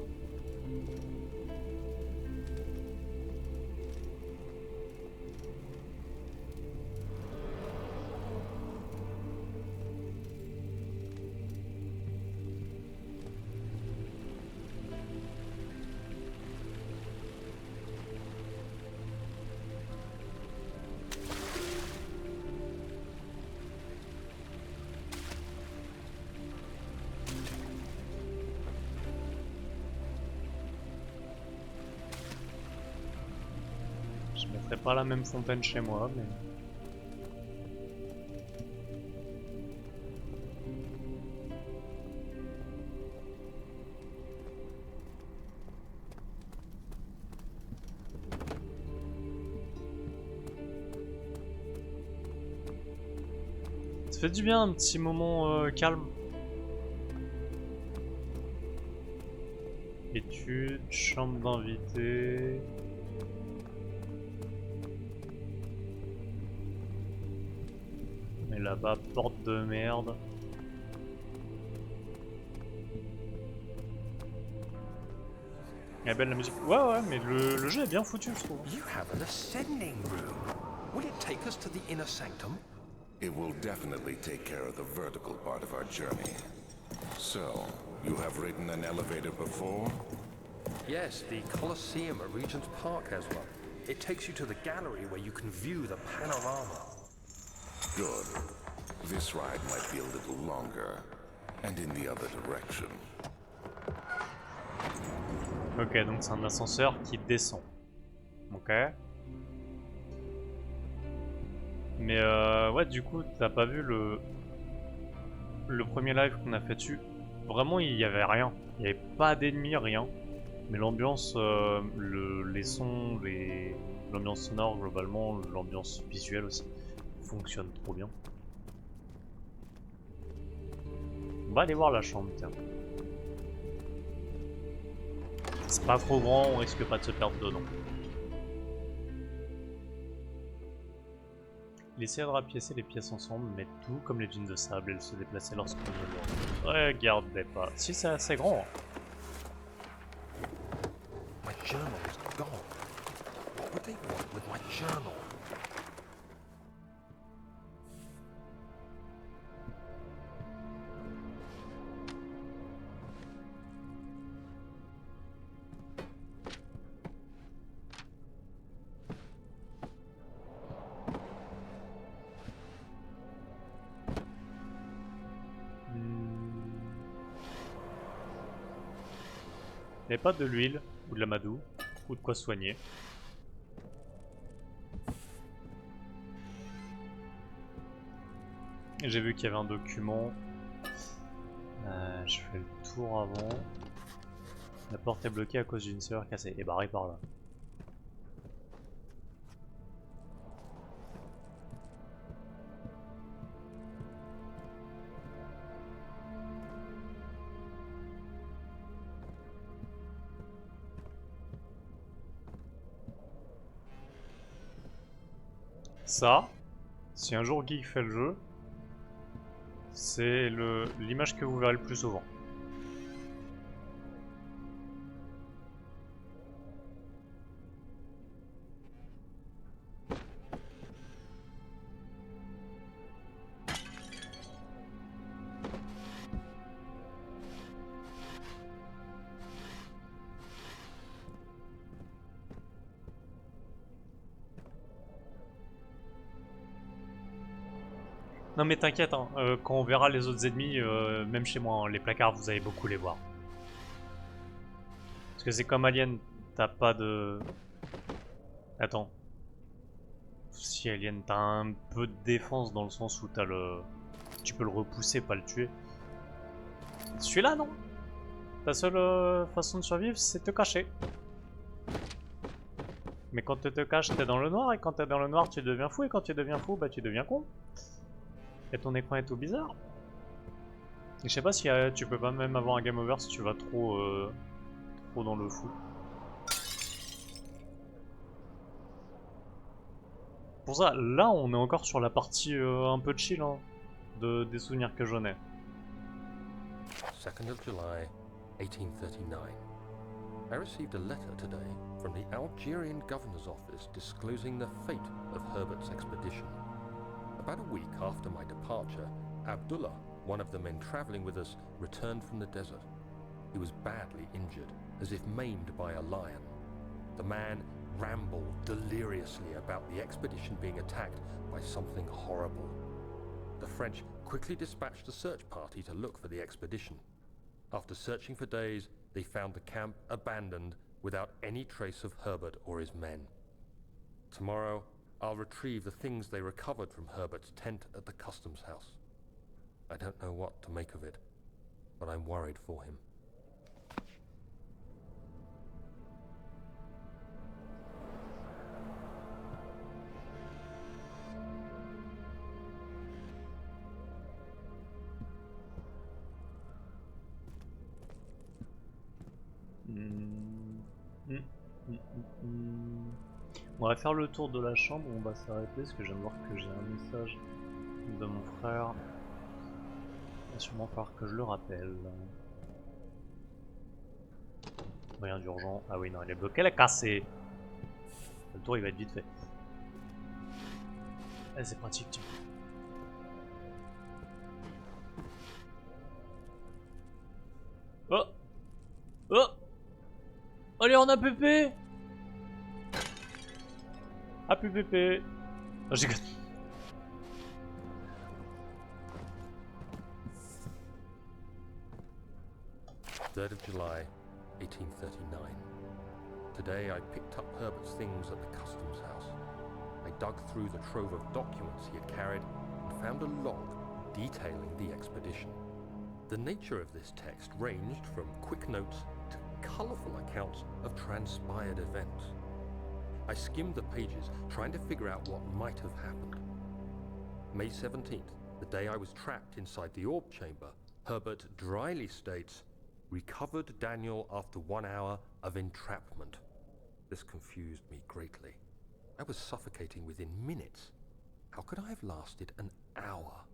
Je mettrai pas la même fontaine chez moi, mais... Ça fait du bien un petit moment calme. Études, chambre d'invité. Mais là-bas, porte de merde. Elle est belle la musique. Ouais, mais le jeu est bien foutu, je trouve. You have an ascending room. Will it take us to the inner sanctum? It will definitely take care of the vertical part of our journey. So, you have ridden an elevator before? Yes, the Colosseum at Regent's Park has one. It takes you to the gallery where you can view the panorama. Good. This ride might be a little longer, and in the other direction. Ok, donc c'est un ascenseur qui descend. Ok. Mais ouais, du coup, t'as pas vu le premier live qu'on a fait dessus. Vraiment, il y avait rien. Il y avait pas d'ennemis, rien. Mais l'ambiance, les sons, l'ambiance sonore globalement, l'ambiance visuelle aussi, fonctionne trop bien. On va aller voir la chambre, tiens. C'est pas trop grand, on risque pas de se perdre dedans. Il essayait de rapiécer les pièces ensemble, mais tout comme les dunes de sable, elles se déplaçaient lorsqu'on ne le regardait pas. Si, c'est assez grand. My journal is gone. What would they want with my journal? Il n'y avait pas de l'huile, ou de l'amadou, ou de quoi soigner. J'ai vu qu'il y avait un document. Je fais le tour avant. La porte est bloquée à cause d'une serrure cassée. Et barré par là. Ça, si un jour Geek fait le jeu, c'est l'image que vous verrez le plus souvent. Non mais t'inquiète, hein, quand on verra les autres ennemis, même chez moi, hein, les placards, vous allez beaucoup les voir. Parce que c'est comme Alien, t'as pas de... Attends. Si Alien, t'as un peu de défense dans le sens où t'as le... Tu peux le repousser, pas le tuer. Celui-là, non. Ta seule façon de survivre, c'est te cacher. Mais quand tu te caches, t'es dans le noir, et quand t'es dans le noir, tu deviens fou, et quand tu deviens fou, bah tu deviens con. Et ton écran est tout bizarre. Et je sais pas si tu peux pas même avoir un game over si tu vas trop dans le fou. Pour ça, là on est encore sur la partie un peu chill hein, des souvenirs que j'en ai. 2nd of July, 1839. I received a letter today from the Algerian governor's office disclosing the fate of Herbert's expedition. About a week after my departure, Abdullah, one of the men traveling with us, returned from the desert. He was badly injured, as if maimed by a lion. The man rambled deliriously about the expedition being attacked by something horrible. The French quickly dispatched a search party to look for the expedition. After searching for days, they found the camp abandoned without any trace of Herbert or his men. Tomorrow, I'll retrieve the things they recovered from Herbert's tent at the customs house. I don't know what to make of it, but I'm worried for him. On va faire le tour de la chambre, on va s'arrêter parce que je viens de voir que j'ai un message de mon frère. Il va sûrement falloir que je le rappelle. Rien d'urgent. Ah oui, non, il est bloqué, elle est cassée. Le tour il va être vite fait. Ah, c'est pratique, tiens. Oh! Oh! Allez, on a pépé! Ah, plus pépé! Oh, j'ai... 3rd of July, 1839. Today I picked up Herbert's things at the customs house. I dug through the trove of documents he had carried and found a log detailing the expedition. The nature of this text ranged from quick notes to colourful accounts of transpired events. I skimmed the pages, trying to figure out what might have happened. May 17th, the day I was trapped inside the orb chamber, Herbert dryly states, "Recovered Daniel after 1 hour of entrapment." This confused me greatly. I was suffocating within minutes. How could I have lasted an hour?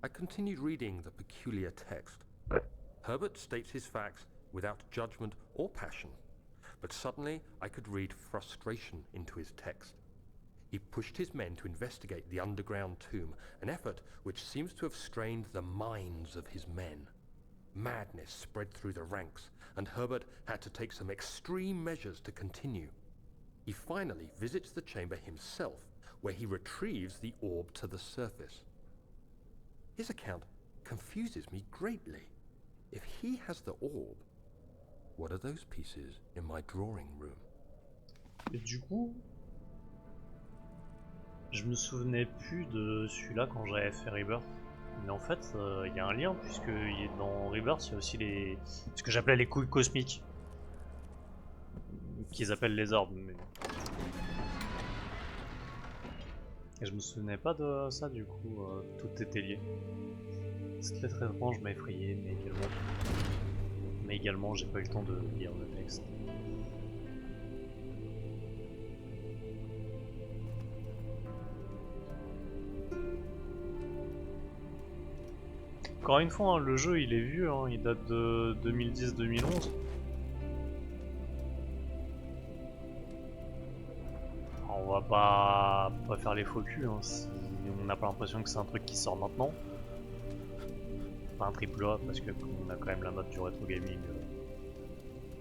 I continued reading the peculiar text. Herbert states his facts without judgment or passion, but suddenly I could read frustration into his text. He pushed his men to investigate the underground tomb, an effort which seems to have strained the minds of his men. Madness spread through the ranks, and Herbert had to take some extreme measures to continue. He finally visits the chamber himself, where he retrieves the orb to the surface. His account confuses me greatly. If he has the orb, what are those pieces in my drawing room? Et du coup, je me souvenais plus de celui-là quand j'avais fait Rebirth. Mais en fait, il y a un lien, puisque dans Rebirth, il y a aussi ce que j'appelais les couilles cosmiques. Qu'ils appellent les orbes. Mais... Et je me souvenais pas de ça, du coup, tout était lié. C'est très étrange, m'a effrayé, mais également j'ai pas eu le temps de lire le texte. Encore une fois, hein, le jeu il est vieux, hein, il date de 2010-2011. On va pas faire les faux culs, hein, si on n'a pas l'impression que c'est un truc qui sort maintenant. Pas un triple A, parce que on a quand même la mode du rétro gaming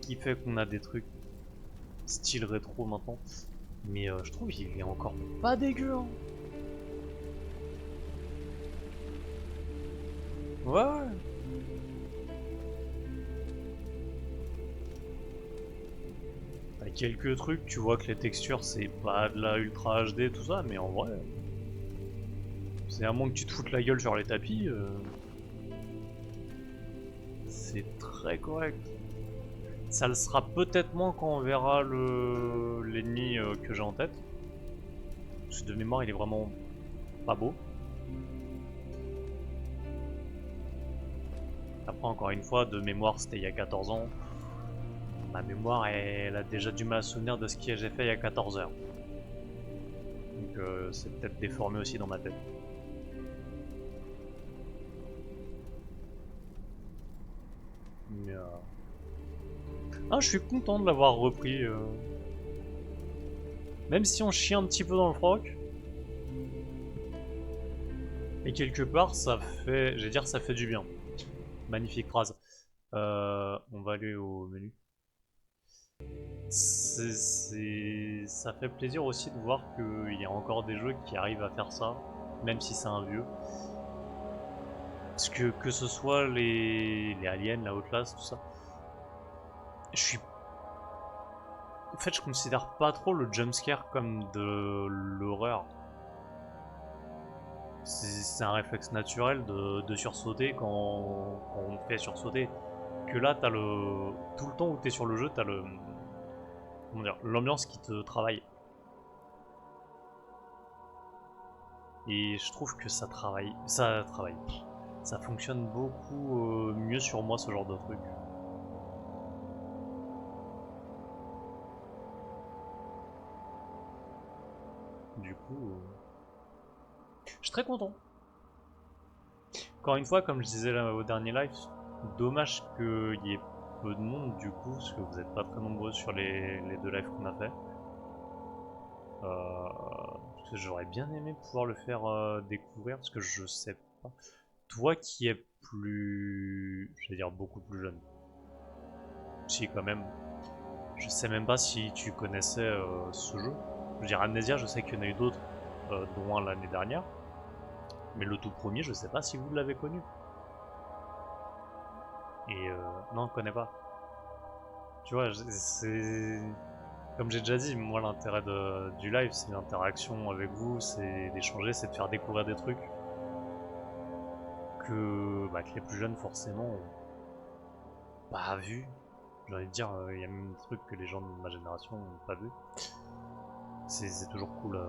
qui fait qu'on a des trucs style rétro maintenant. Mais je trouve qu'il est encore pas dégueu. Hein. Ouais. T'as quelques trucs, tu vois que les textures c'est pas de la Ultra HD tout ça, mais en vrai, c'est à moins que tu te foutes la gueule sur les tapis, c'est très correct. Ça le sera peut-être moins quand on verra l'ennemi que j'ai en tête. Parce que de mémoire il est vraiment pas beau. Après encore une fois, de mémoire c'était il y a 14 ans. Ma mémoire elle a déjà du mal à se souvenir de ce que j'ai fait il y a 14 heures. Donc c'est peut-être déformé aussi dans ma tête. Mais ah, je suis content de l'avoir repris. Même si on chie un petit peu dans le froc. Et quelque part ça fait, j'allais dire ça fait du bien. Magnifique phrase. On va aller au menu. Ça fait plaisir aussi de voir qu'il y a encore des jeux qui arrivent à faire ça, même si c'est un vieux. Parce que ce soit les aliens, la Outlast, tout ça. En fait, je considère pas trop le jumpscare comme de l'horreur. C'est un réflexe naturel de sursauter quand on te fait sursauter. Que là, t'as tout le temps où t'es sur le jeu, t'as comment dire, l'ambiance qui te travaille. Et je trouve que ça fonctionne beaucoup mieux sur moi, ce genre de truc. coup, je suis très content. Encore une fois, comme je disais là, au dernier live, dommage qu'il y ait peu de monde du coup, parce que vous n'êtes pas très nombreux sur les 2 lives qu'on a fait. Parce que j'aurais bien aimé pouvoir le faire découvrir, parce que je sais pas. Toi qui es plus, je vais dire beaucoup plus jeune. Si quand même. Je sais même pas si tu connaissais ce jeu. Je veux dire Amnesia, je sais qu'il y en a eu d'autres, dont un l'année dernière. Mais le tout premier, je sais pas si vous l'avez connu. Et non, on connaît pas. Tu vois, c'est... Comme j'ai déjà dit, moi l'intérêt du live, c'est l'interaction avec vous, c'est d'échanger, c'est de faire découvrir des trucs que les plus jeunes forcément ont pas vu. J'ai envie de dire, il y a même des trucs que les gens de ma génération n'ont pas vu. C'est toujours cool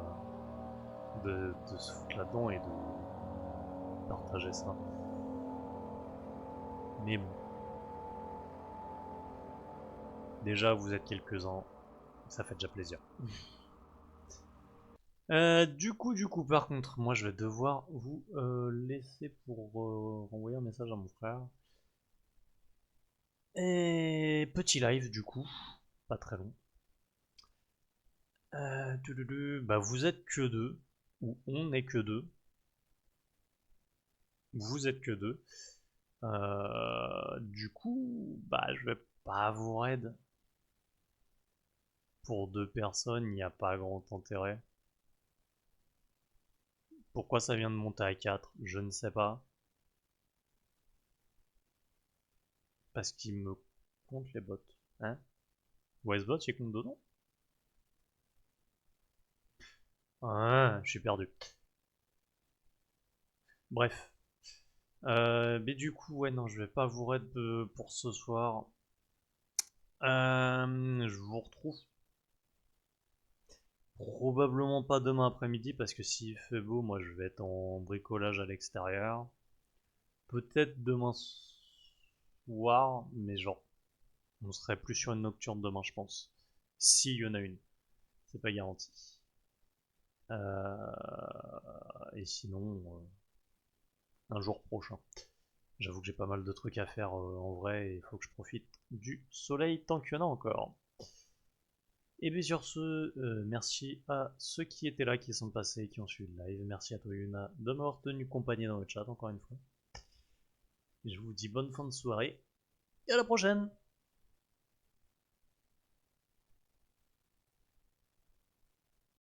de se foutre là-dedans et de partager ça. Mais bon. Déjà, vous êtes quelques-uns, ça fait déjà plaisir. Du coup, par contre, moi je vais devoir vous laisser pour renvoyer un message à mon frère. Et petit live du coup, pas très long. Bah vous êtes que deux, ou on n'est que deux. Vous êtes que deux. Du coup, bah je vais pas vous raid. Pour 2 personnes, il n'y a pas grand intérêt. Pourquoi ça vient de monter à 4, je ne sais pas. Parce qu'il me compte les bots. Hein? Westbot, il compte dedans? Ah, je suis perdu. Bref. Mais du coup, ouais, non, je vais pas vous raid pour ce soir. Je vous retrouve probablement pas demain après-midi parce que s'il fait beau, moi je vais être en bricolage à l'extérieur. Peut-être demain soir, mais genre, on serait plus sur une nocturne demain, je pense. S'il y en a une, c'est pas garanti. Et sinon, un jour prochain. J'avoue que j'ai pas mal de trucs à faire en vrai et il faut que je profite du soleil tant qu'il y en a encore. Et bien sur ce, merci à ceux qui étaient là, qui sont passés, qui ont suivi le live. Merci à toi Yuna de m'avoir tenu compagnie dans le chat encore une fois. Et je vous dis bonne fin de soirée et à la prochaine!